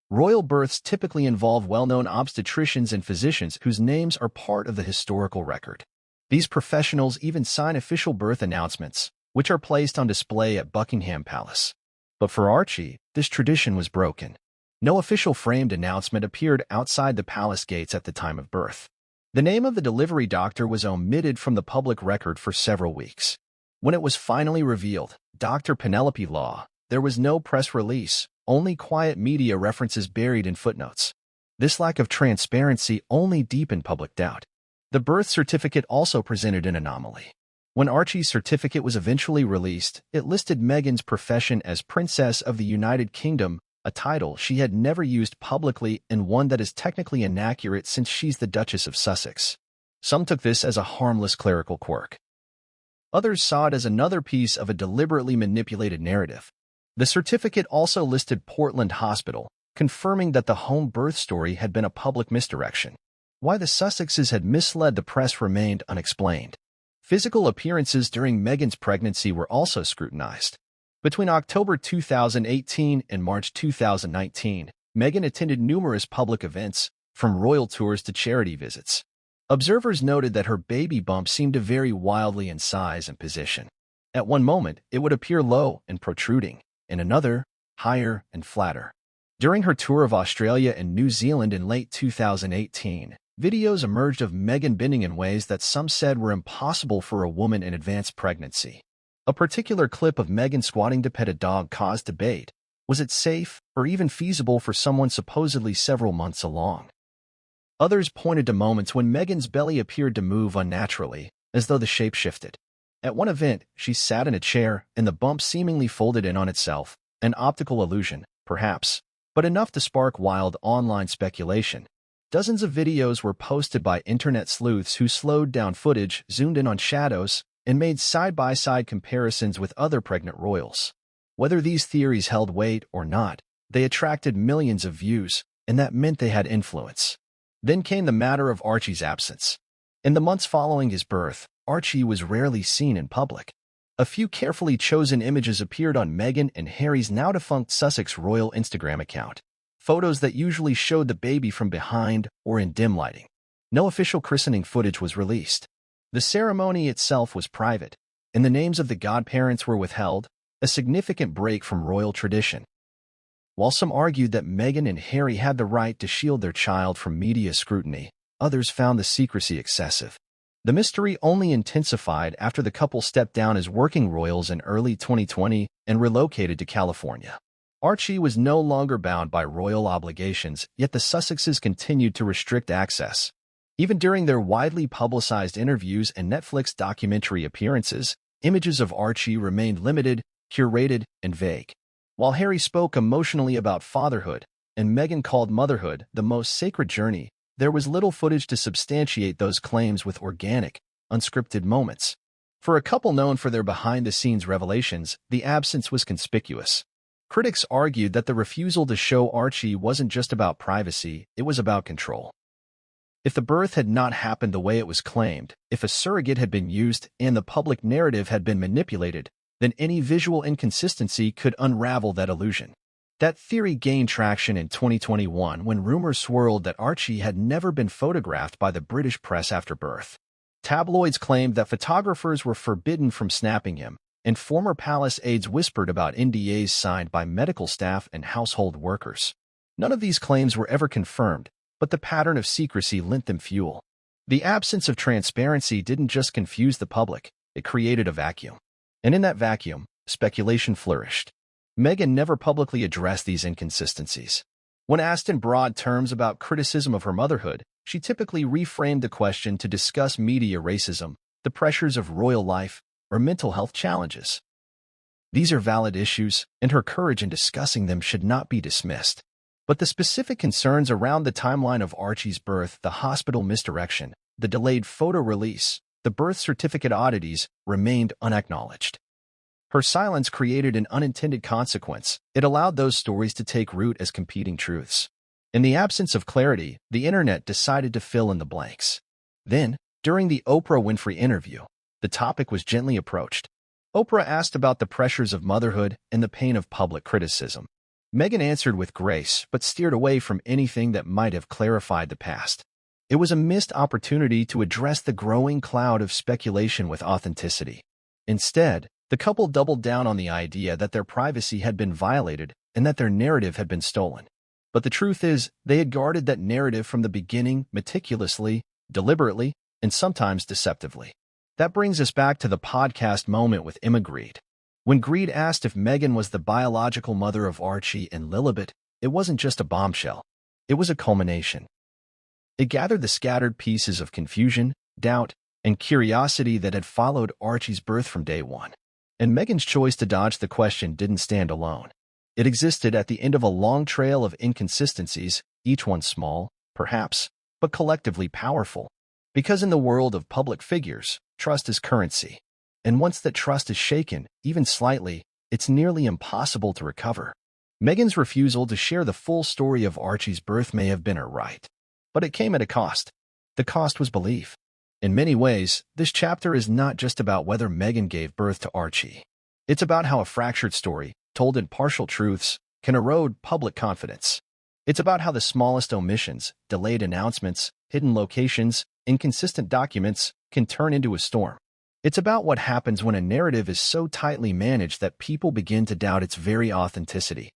Royal births typically involve well-known obstetricians and physicians whose names are part of the historical record. These professionals even sign official birth announcements, which are placed on display at Buckingham Palace. But for Archie, this tradition was broken. No official framed announcement appeared outside the palace gates at the time of birth. The name of the delivery doctor was omitted from the public record for several weeks. When it was finally revealed, Dr. Penelope Law, there was no press release, only quiet media references buried in footnotes. This lack of transparency only deepened public doubt. The birth certificate also presented an anomaly. When Archie's certificate was eventually released, it listed Meghan's profession as Princess of the United Kingdom, a title she had never used publicly and one that is technically inaccurate since she's the Duchess of Sussex. Some took this as a harmless clerical quirk. Others saw it as another piece of a deliberately manipulated narrative. The certificate also listed Portland Hospital, confirming that the home birth story had been a public misdirection. Why the Sussexes had misled the press remained unexplained. Physical appearances during Meghan's pregnancy were also scrutinized. Between October 2018 and March 2019, Meghan attended numerous public events, from royal tours to charity visits. Observers noted that her baby bump seemed to vary wildly in size and position. At one moment, it would appear low and protruding, in another, higher and flatter. During her tour of Australia and New Zealand in late 2018, videos emerged of Meghan bending in ways that some said were impossible for a woman in advanced pregnancy. A particular clip of Meghan squatting to pet a dog caused debate. Was it safe or even feasible for someone supposedly several months along? Others pointed to moments when Meghan's belly appeared to move unnaturally, as though the shape shifted. At one event, she sat in a chair and the bump seemingly folded in on itself, an optical illusion, perhaps, but enough to spark wild online speculation. Dozens of videos were posted by internet sleuths who slowed down footage, zoomed in on shadows, and made side-by-side comparisons with other pregnant royals. Whether these theories held weight or not, they attracted millions of views, and that meant they had influence. Then came the matter of Archie's absence. In the months following his birth, Archie was rarely seen in public. A few carefully chosen images appeared on Meghan and Harry's now-defunct Sussex royal Instagram account, photos that usually showed the baby from behind or in dim lighting. No official christening footage was released. The ceremony itself was private, and the names of the godparents were withheld, a significant break from royal tradition. While some argued that Meghan and Harry had the right to shield their child from media scrutiny, others found the secrecy excessive. The mystery only intensified after the couple stepped down as working royals in early 2020 and relocated to California. Archie was no longer bound by royal obligations, yet the Sussexes continued to restrict access. Even during their widely publicized interviews and Netflix documentary appearances, images of Archie remained limited, curated, and vague. While Harry spoke emotionally about fatherhood, and Meghan called motherhood the most sacred journey, there was little footage to substantiate those claims with organic, unscripted moments. For a couple known for their behind-the-scenes revelations, the absence was conspicuous. Critics argued that the refusal to show Archie wasn't just about privacy, it was about control. If the birth had not happened the way it was claimed, if a surrogate had been used and the public narrative had been manipulated, then any visual inconsistency could unravel that illusion. That theory gained traction in 2021 when rumors swirled that Archie had never been photographed by the British press after birth. Tabloids claimed that photographers were forbidden from snapping him, and former palace aides whispered about NDAs signed by medical staff and household workers. None of these claims were ever confirmed, but the pattern of secrecy lent them fuel. The absence of transparency didn't just confuse the public, it created a vacuum. And in that vacuum, speculation flourished. Meghan never publicly addressed these inconsistencies. When asked in broad terms about criticism of her motherhood, she typically reframed the question to discuss media racism, the pressures of royal life, or mental health challenges. These are valid issues, and her courage in discussing them should not be dismissed. But the specific concerns around the timeline of Archie's birth, the hospital misdirection, the delayed photo release, the birth certificate oddities remained unacknowledged. Her silence created an unintended consequence. It allowed those stories to take root as competing truths. In the absence of clarity, the internet decided to fill in the blanks. Then, during the Oprah Winfrey interview, the topic was gently approached. Oprah asked about the pressures of motherhood and the pain of public criticism. Meghan answered with grace, but steered away from anything that might have clarified the past. It was a missed opportunity to address the growing cloud of speculation with authenticity. Instead, the couple doubled down on the idea that their privacy had been violated and that their narrative had been stolen. But the truth is, they had guarded that narrative from the beginning meticulously, deliberately, and sometimes deceptively. That brings us back to the podcast moment with Emma Grede. When Grede asked if Meghan was the biological mother of Archie and Lilibet, it wasn't just a bombshell. It was a culmination. It gathered the scattered pieces of confusion, doubt, and curiosity that had followed Archie's birth from day one. And Meghan's choice to dodge the question didn't stand alone. It existed at the end of a long trail of inconsistencies, each one small, perhaps, but collectively powerful. Because in the world of public figures, trust is currency. And once that trust is shaken, even slightly, it's nearly impossible to recover. Meghan's refusal to share the full story of Archie's birth may have been her right. But it came at a cost. The cost was belief. In many ways, this chapter is not just about whether Meghan gave birth to Archie. It's about how a fractured story, told in partial truths, can erode public confidence. It's about how the smallest omissions, delayed announcements, hidden locations, inconsistent documents can turn into a storm. It's about what happens when a narrative is so tightly managed that people begin to doubt its very authenticity.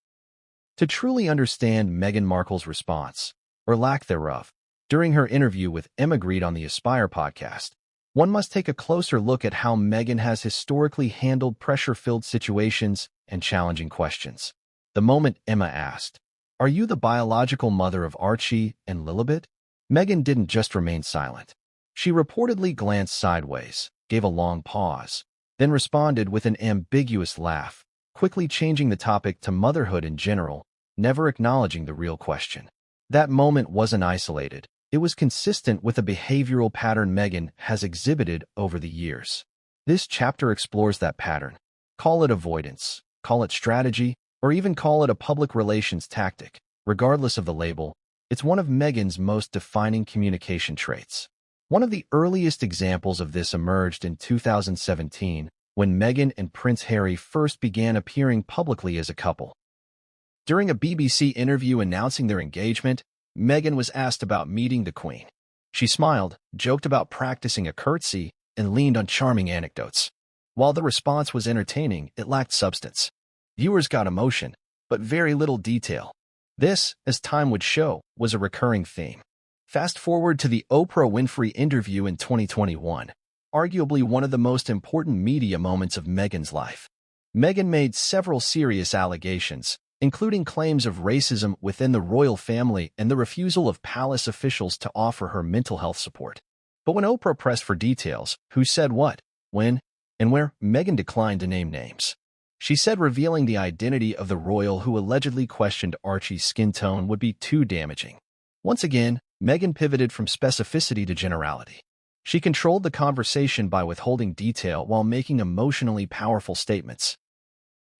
To truly understand Meghan Markle's response, or lack thereof, during her interview with Emma Grede on the Aspire podcast, one must take a closer look at how Meghan has historically handled pressure-filled situations and challenging questions. The moment Emma asked, "Are you the biological mother of Archie and Lilibet?" Meghan didn't just remain silent. She reportedly glanced sideways, gave a long pause, then responded with an ambiguous laugh, quickly changing the topic to motherhood in general, never acknowledging the real question. That moment wasn't isolated. It was consistent with a behavioral pattern Meghan has exhibited over the years. This chapter explores that pattern. Call it avoidance, call it strategy, or even call it a public relations tactic. Regardless of the label, it's one of Meghan's most defining communication traits. One of the earliest examples of this emerged in 2017, when Meghan and Prince Harry first began appearing publicly as a couple. During a BBC interview announcing their engagement, Meghan was asked about meeting the Queen. She smiled, joked about practicing a curtsy, and leaned on charming anecdotes. While the response was entertaining, it lacked substance. Viewers got emotion, but very little detail. This, as time would show, was a recurring theme. Fast forward to the Oprah Winfrey interview in 2021, arguably one of the most important media moments of Meghan's life. Meghan made several serious allegations, including claims of racism within the royal family and the refusal of palace officials to offer her mental health support. But when Oprah pressed for details, who said what, when, and where, Meghan declined to name names. She said revealing the identity of the royal who allegedly questioned Archie's skin tone would be too damaging. Once again, Meghan pivoted from specificity to generality. She controlled the conversation by withholding detail while making emotionally powerful statements.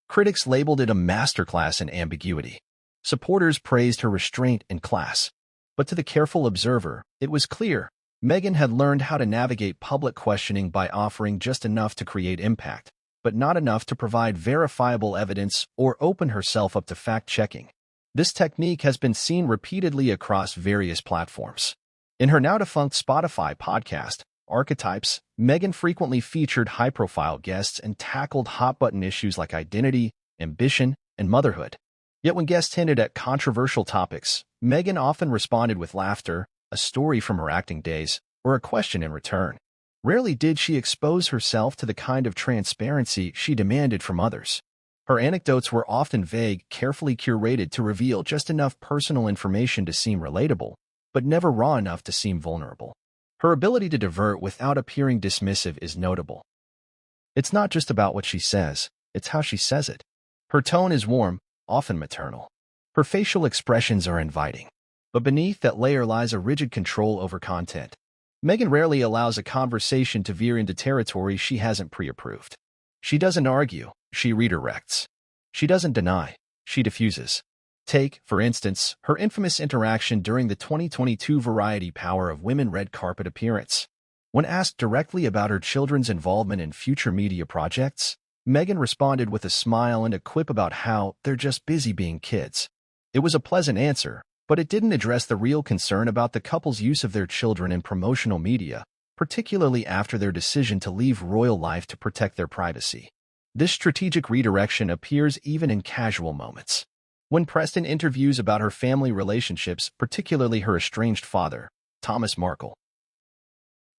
Critics labeled it a masterclass in ambiguity. Supporters praised her restraint and class. But to the careful observer, it was clear Meghan had learned how to navigate public questioning by offering just enough to create impact, but not enough to provide verifiable evidence or open herself up to fact-checking. This technique has been seen repeatedly across various platforms. In her now-defunct Spotify podcast, Archetypes, Meghan frequently featured high-profile guests and tackled hot-button issues like identity, ambition, and motherhood. Yet when guests hinted at controversial topics, Meghan often responded with laughter, a story from her acting days, or a question in return. Rarely did she expose herself to the kind of transparency she demanded from others. Her anecdotes were often vague, carefully curated to reveal just enough personal information to seem relatable, but never raw enough to seem vulnerable. Her ability to divert without appearing dismissive is notable. It's not just about what she says, it's how she says it. Her tone is warm, often maternal. Her facial expressions are inviting. But beneath that layer lies a rigid control over content. Meghan rarely allows a conversation to veer into territory she hasn't pre-approved. She doesn't argue, she redirects. She doesn't deny, she diffuses. Take, for instance, her infamous interaction during the 2022 Variety Power of Women red carpet appearance. When asked directly about her children's involvement in future media projects, Meghan responded with a smile and a quip about how they're just busy being kids. It was a pleasant answer, but it didn't address the real concern about the couple's use of their children in promotional media, particularly after their decision to leave royal life to protect their privacy. This strategic redirection appears even in casual moments. When pressed in interviews about her family relationships, particularly her estranged father, Thomas Markle,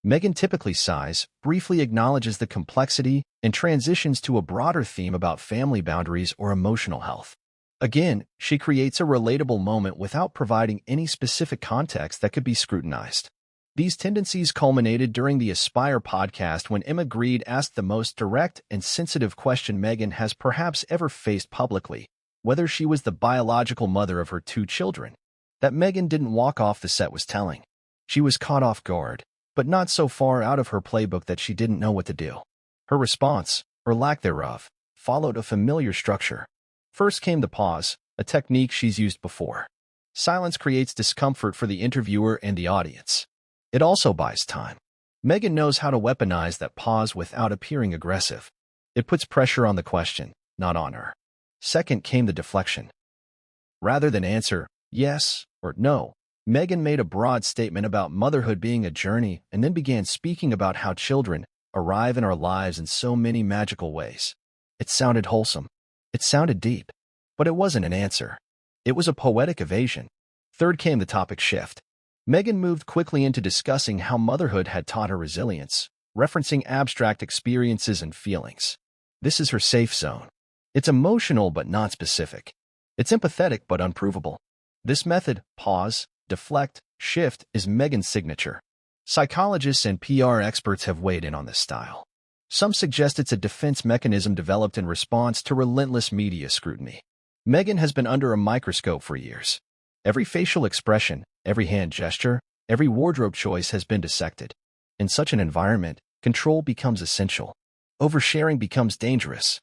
Meghan typically sighs, briefly acknowledges the complexity, and transitions to a broader theme about family boundaries or emotional health. Again, she creates a relatable moment without providing any specific context that could be scrutinized. These tendencies culminated during the Aspire podcast when Emma Grede asked the most direct and sensitive question Meghan has perhaps ever faced publicly, whether she was the biological mother of her two children. That Meghan didn't walk off the set was telling. She was caught off guard, but not so far out of her playbook that she didn't know what to do. Her response, or lack thereof, followed a familiar structure. First came the pause, a technique she's used before. Silence creates discomfort for the interviewer and the audience. It also buys time. Meghan knows how to weaponize that pause without appearing aggressive. It puts pressure on the question, not on her. Second came the deflection. Rather than answer yes or no, Meghan made a broad statement about motherhood being a journey and then began speaking about how children arrive in our lives in so many magical ways. It sounded wholesome. It sounded deep. But it wasn't an answer. It was a poetic evasion. Third came the topic shift. Meghan moved quickly into discussing how motherhood had taught her resilience, referencing abstract experiences and feelings. This is her safe zone. It's emotional but not specific. It's empathetic but unprovable. This method, pause, deflect, shift, is Meghan's signature. Psychologists and PR experts have weighed in on this style. Some suggest it's a defense mechanism developed in response to relentless media scrutiny. Meghan has been under a microscope for years. Every facial expression, every hand gesture, every wardrobe choice has been dissected. In such an environment, control becomes essential. Oversharing becomes dangerous.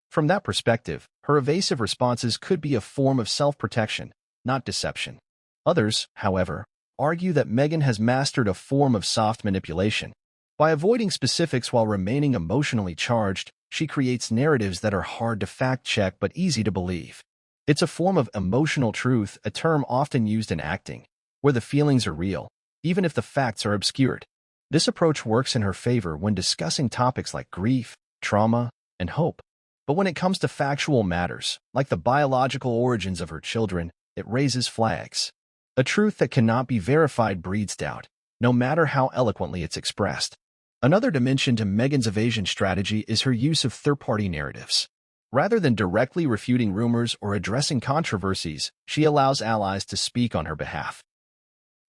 From that perspective, her evasive responses could be a form of self-protection, not deception. Others, however, argue that Meghan has mastered a form of soft manipulation. By avoiding specifics while remaining emotionally charged, she creates narratives that are hard to fact-check but easy to believe. It's a form of emotional truth, a term often used in acting, where the feelings are real, even if the facts are obscured. This approach works in her favor when discussing topics like grief, trauma, and hope. But when it comes to factual matters, like the biological origins of her children, it raises flags. A truth that cannot be verified breeds doubt, no matter how eloquently it's expressed. Another dimension to Meghan's evasion strategy is her use of third-party narratives. Rather than directly refuting rumors or addressing controversies, she allows allies to speak on her behalf.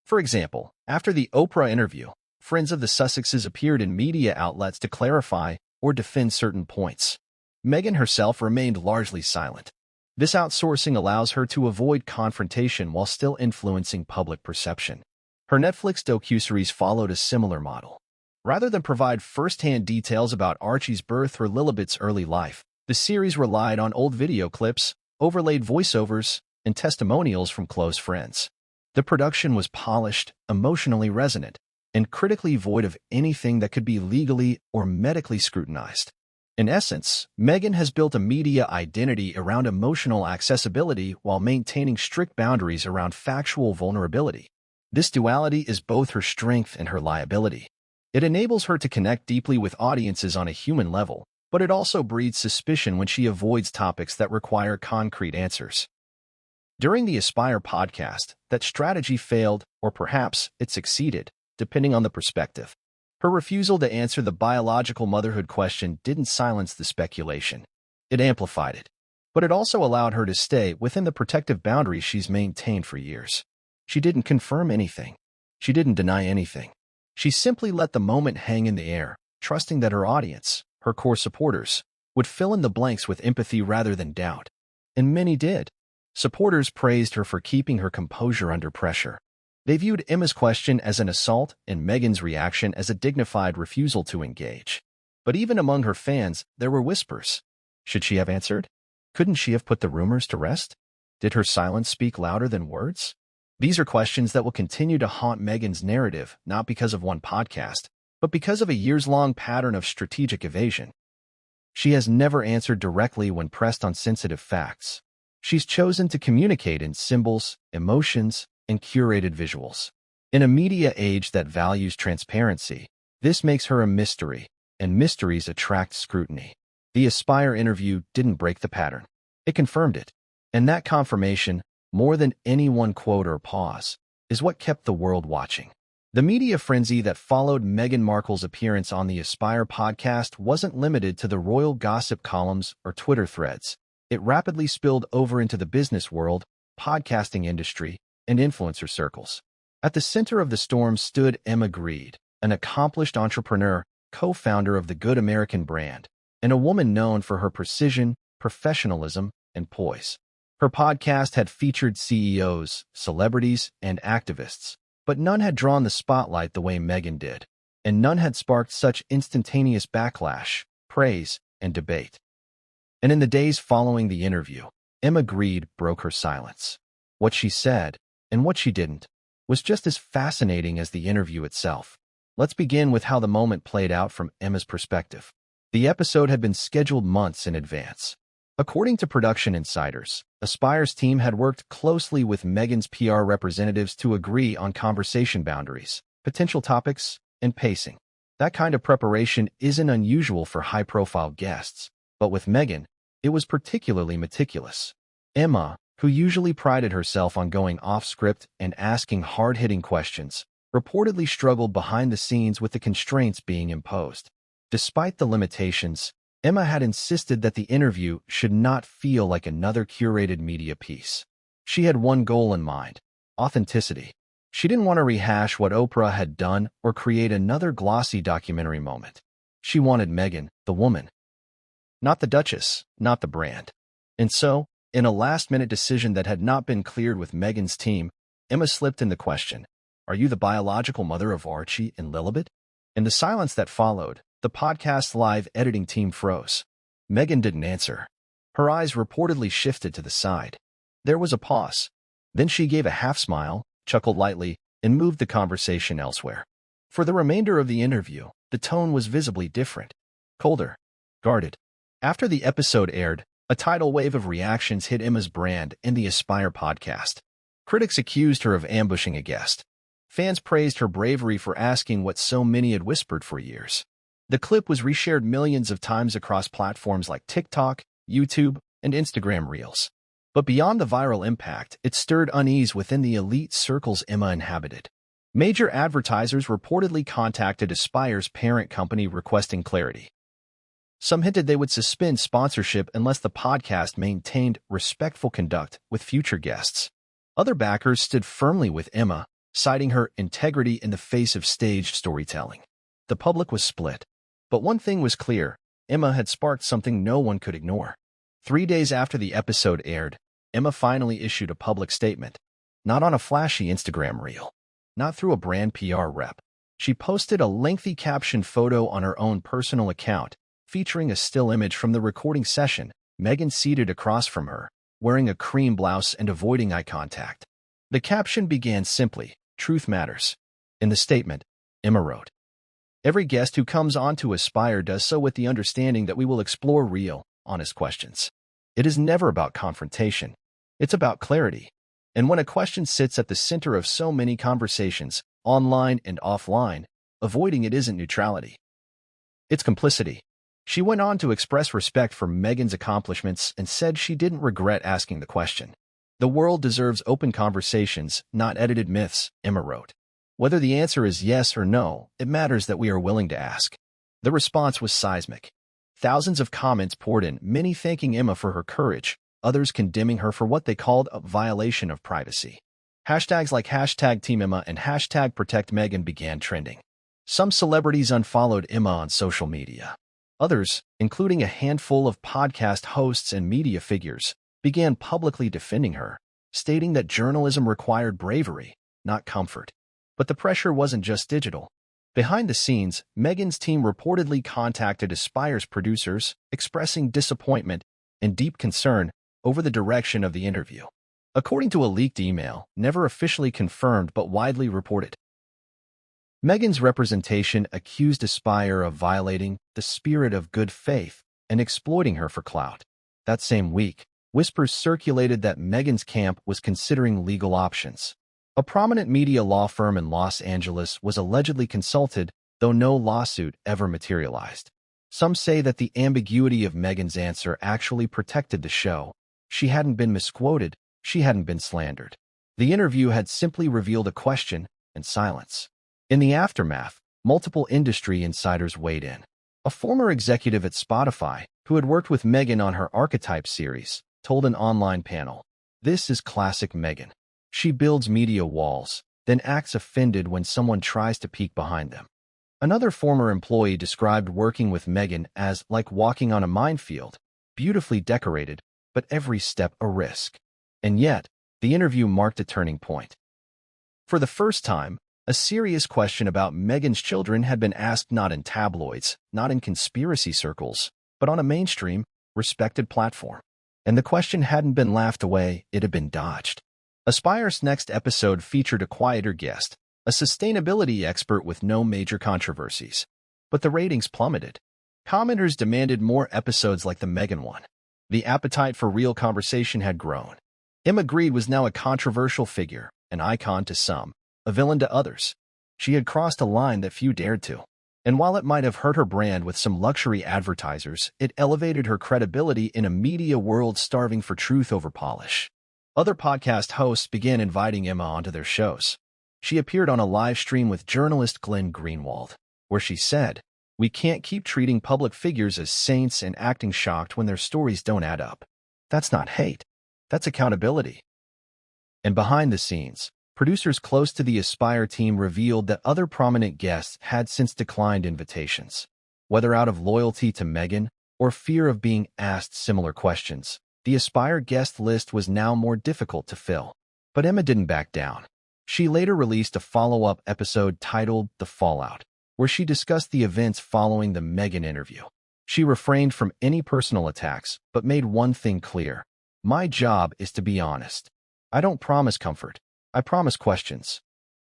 For example, after the Oprah interview, friends of the Sussexes appeared in media outlets to clarify or defend certain points. Meghan herself remained largely silent. This outsourcing allows her to avoid confrontation while still influencing public perception. Her Netflix docuseries followed a similar model. Rather than provide first-hand details about Archie's birth or Lilibet's early life, the series relied on old video clips, overlaid voiceovers, and testimonials from close friends. The production was polished, emotionally resonant, and critically void of anything that could be legally or medically scrutinized. In essence, Meghan has built a media identity around emotional accessibility while maintaining strict boundaries around factual vulnerability. This duality is both her strength and her liability. It enables her to connect deeply with audiences on a human level, but it also breeds suspicion when she avoids topics that require concrete answers. During the Aspire podcast, that strategy failed, or perhaps it succeeded, depending on the perspective. Her refusal to answer the biological motherhood question didn't silence the speculation. It amplified it. But it also allowed her to stay within the protective boundaries she's maintained for years. She didn't confirm anything. She didn't deny anything. She simply let the moment hang in the air, trusting that her audience, her core supporters, would fill in the blanks with empathy rather than doubt. And many did. Supporters praised her for keeping her composure under pressure. They viewed Emma's question as an assault and Meghan's reaction as a dignified refusal to engage. But even among her fans, there were whispers. Should she have answered? Couldn't she have put the rumors to rest? Did her silence speak louder than words? These are questions that will continue to haunt Meghan's narrative, not because of one podcast, but because of a years-long pattern of strategic evasion. She has never answered directly when pressed on sensitive facts. She's chosen to communicate in symbols, emotions, and curated visuals. In a media age that values transparency, this makes her a mystery, and mysteries attract scrutiny. The Aspire interview didn't break the pattern. It confirmed it. And that confirmation, more than any one quote or pause, is what kept the world watching. The media frenzy that followed Meghan Markle's appearance on the Aspire podcast wasn't limited to the royal gossip columns or Twitter threads. It rapidly spilled over into the business world, podcasting industry, and influencer circles. At the center of the storm stood Emma Grede, an accomplished entrepreneur, co-founder of the Good American brand, and a woman known for her precision, professionalism, and poise. Her podcast had featured CEOs, celebrities, and activists, but none had drawn the spotlight the way Meghan did, and none had sparked such instantaneous backlash, praise, and debate. And in the days following the interview, Emma Grede broke her silence. What she said, and what she didn't, was just as fascinating as the interview itself. Let's begin with how the moment played out from Emma's perspective. The episode had been scheduled months in advance. According to production insiders, Aspire's team had worked closely with Meghan's PR representatives to agree on conversation boundaries, potential topics, and pacing. That kind of preparation isn't unusual for high-profile guests, but with Meghan, it was particularly meticulous. Emma, who usually prided herself on going off-script and asking hard-hitting questions, reportedly struggled behind the scenes with the constraints being imposed. Despite the limitations, Emma had insisted that the interview should not feel like another curated media piece. She had one goal in mind: authenticity. She didn't want to rehash what Oprah had done or create another glossy documentary moment. She wanted Meghan, the woman. Not the Duchess, not the brand. And so, in a last-minute decision that had not been cleared with Meghan's team, Emma slipped in the question, "Are you the biological mother of Archie and Lilibet?" In the silence that followed, the podcast's live editing team froze. Meghan didn't answer. Her eyes reportedly shifted to the side. There was a pause. Then she gave a half-smile, chuckled lightly, and moved the conversation elsewhere. For the remainder of the interview, the tone was visibly different. Colder. Guarded. After the episode aired, a tidal wave of reactions hit Emma's brand and the Aspire podcast. Critics accused her of ambushing a guest. Fans praised her bravery for asking what so many had whispered for years. The clip was reshared millions of times across platforms like TikTok, YouTube, and Instagram Reels. But beyond the viral impact, it stirred unease within the elite circles Emma inhabited. Major advertisers reportedly contacted Aspire's parent company requesting clarity. Some hinted they would suspend sponsorship unless the podcast maintained respectful conduct with future guests. Other backers stood firmly with Emma, citing her integrity in the face of staged storytelling. The public was split. But one thing was clear: Emma had sparked something no one could ignore. 3 days after the episode aired, Emma finally issued a public statement. Not on a flashy Instagram reel. Not through a brand PR rep. She posted a lengthy caption photo on her own personal account, featuring a still image from the recording session, Meghan seated across from her, wearing a cream blouse and avoiding eye contact. The caption began simply, "Truth matters." In the statement, Emma wrote, "Every guest who comes on to Aspire does so with the understanding that we will explore real, honest questions. It is never about confrontation. It's about clarity. And when a question sits at the center of so many conversations, online and offline, avoiding it isn't neutrality. It's complicity." She went on to express respect for Meghan's accomplishments and said she didn't regret asking the question. "The world deserves open conversations, not edited myths," Emma wrote. "Whether the answer is yes or no, it matters that we are willing to ask." The response was seismic. Thousands of comments poured in, many thanking Emma for her courage, others condemning her for what they called a violation of privacy. Hashtags like hashtag Team Emma and hashtag Protect Meghan began trending. Some celebrities unfollowed Emma on social media. Others, including a handful of podcast hosts and media figures, began publicly defending her, stating that journalism required bravery, not comfort. But the pressure wasn't just digital. Behind the scenes, Meghan's team reportedly contacted Aspire's producers, expressing disappointment and deep concern over the direction of the interview. According to a leaked email, never officially confirmed but widely reported, Meghan's representation accused Aspire of violating the spirit of good faith and exploiting her for clout. That same week, whispers circulated that Meghan's camp was considering legal options. A prominent media law firm in Los Angeles was allegedly consulted, though no lawsuit ever materialized. Some say that the ambiguity of Meghan's answer actually protected the show. She hadn't been misquoted, she hadn't been slandered. The interview had simply revealed a question and silence. In the aftermath, multiple industry insiders weighed in. A former executive at Spotify, who had worked with Meghan on her Archetype series, told an online panel, "This is classic Meghan. She builds media walls, then acts offended when someone tries to peek behind them." Another former employee described working with Meghan as like walking on a minefield, beautifully decorated, but every step a risk. And yet, the interview marked a turning point. For the first time, a serious question about Meghan's children had been asked not in tabloids, not in conspiracy circles, but on a mainstream, respected platform. And the question hadn't been laughed away, it had been dodged. Aspire's next episode featured a quieter guest, a sustainability expert with no major controversies. But the ratings plummeted. Commenters demanded more episodes like the Meghan one. The appetite for real conversation had grown. Emma Grede was now a controversial figure, an icon to some, a villain to others. She had crossed a line that few dared to. And while it might have hurt her brand with some luxury advertisers, it elevated her credibility in a media world starving for truth over polish. Other podcast hosts began inviting Emma onto their shows. She appeared on a live stream with journalist Glenn Greenwald, where she said, "We can't keep treating public figures as saints and acting shocked when their stories don't add up. That's not hate. That's accountability." And behind the scenes, producers close to the Aspire team revealed that other prominent guests had since declined invitations. Whether out of loyalty to Meghan or fear of being asked similar questions, the Aspire guest list was now more difficult to fill. But Emma didn't back down. She later released a follow-up episode titled The Fallout, where she discussed the events following the Meghan interview. She refrained from any personal attacks, but made one thing clear. "My job is to be honest. I don't promise comfort. I promise questions."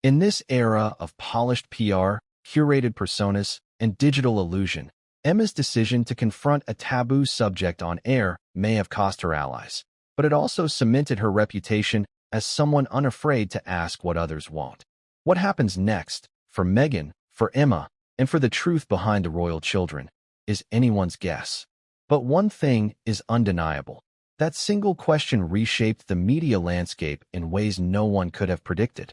In this era of polished PR, curated personas, and digital illusion, Emma's decision to confront a taboo subject on air may have cost her allies, but it also cemented her reputation as someone unafraid to ask what others won't. What happens next, for Meghan, for Emma, and for the truth behind the royal children, is anyone's guess. But one thing is undeniable. That single question reshaped the media landscape in ways no one could have predicted.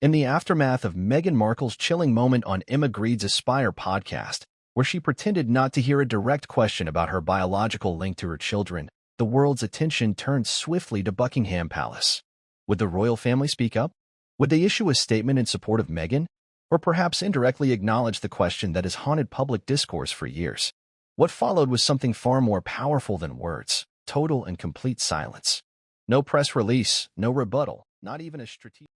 In the aftermath of Meghan Markle's chilling moment on Emma Grede's Aspire podcast, where she pretended not to hear a direct question about her biological link to her children, the world's attention turned swiftly to Buckingham Palace. Would the royal family speak up? Would they issue a statement in support of Meghan? Or perhaps indirectly acknowledge the question that has haunted public discourse for years? What followed was something far more powerful than words: total and complete silence. No press release, no rebuttal, not even a strategic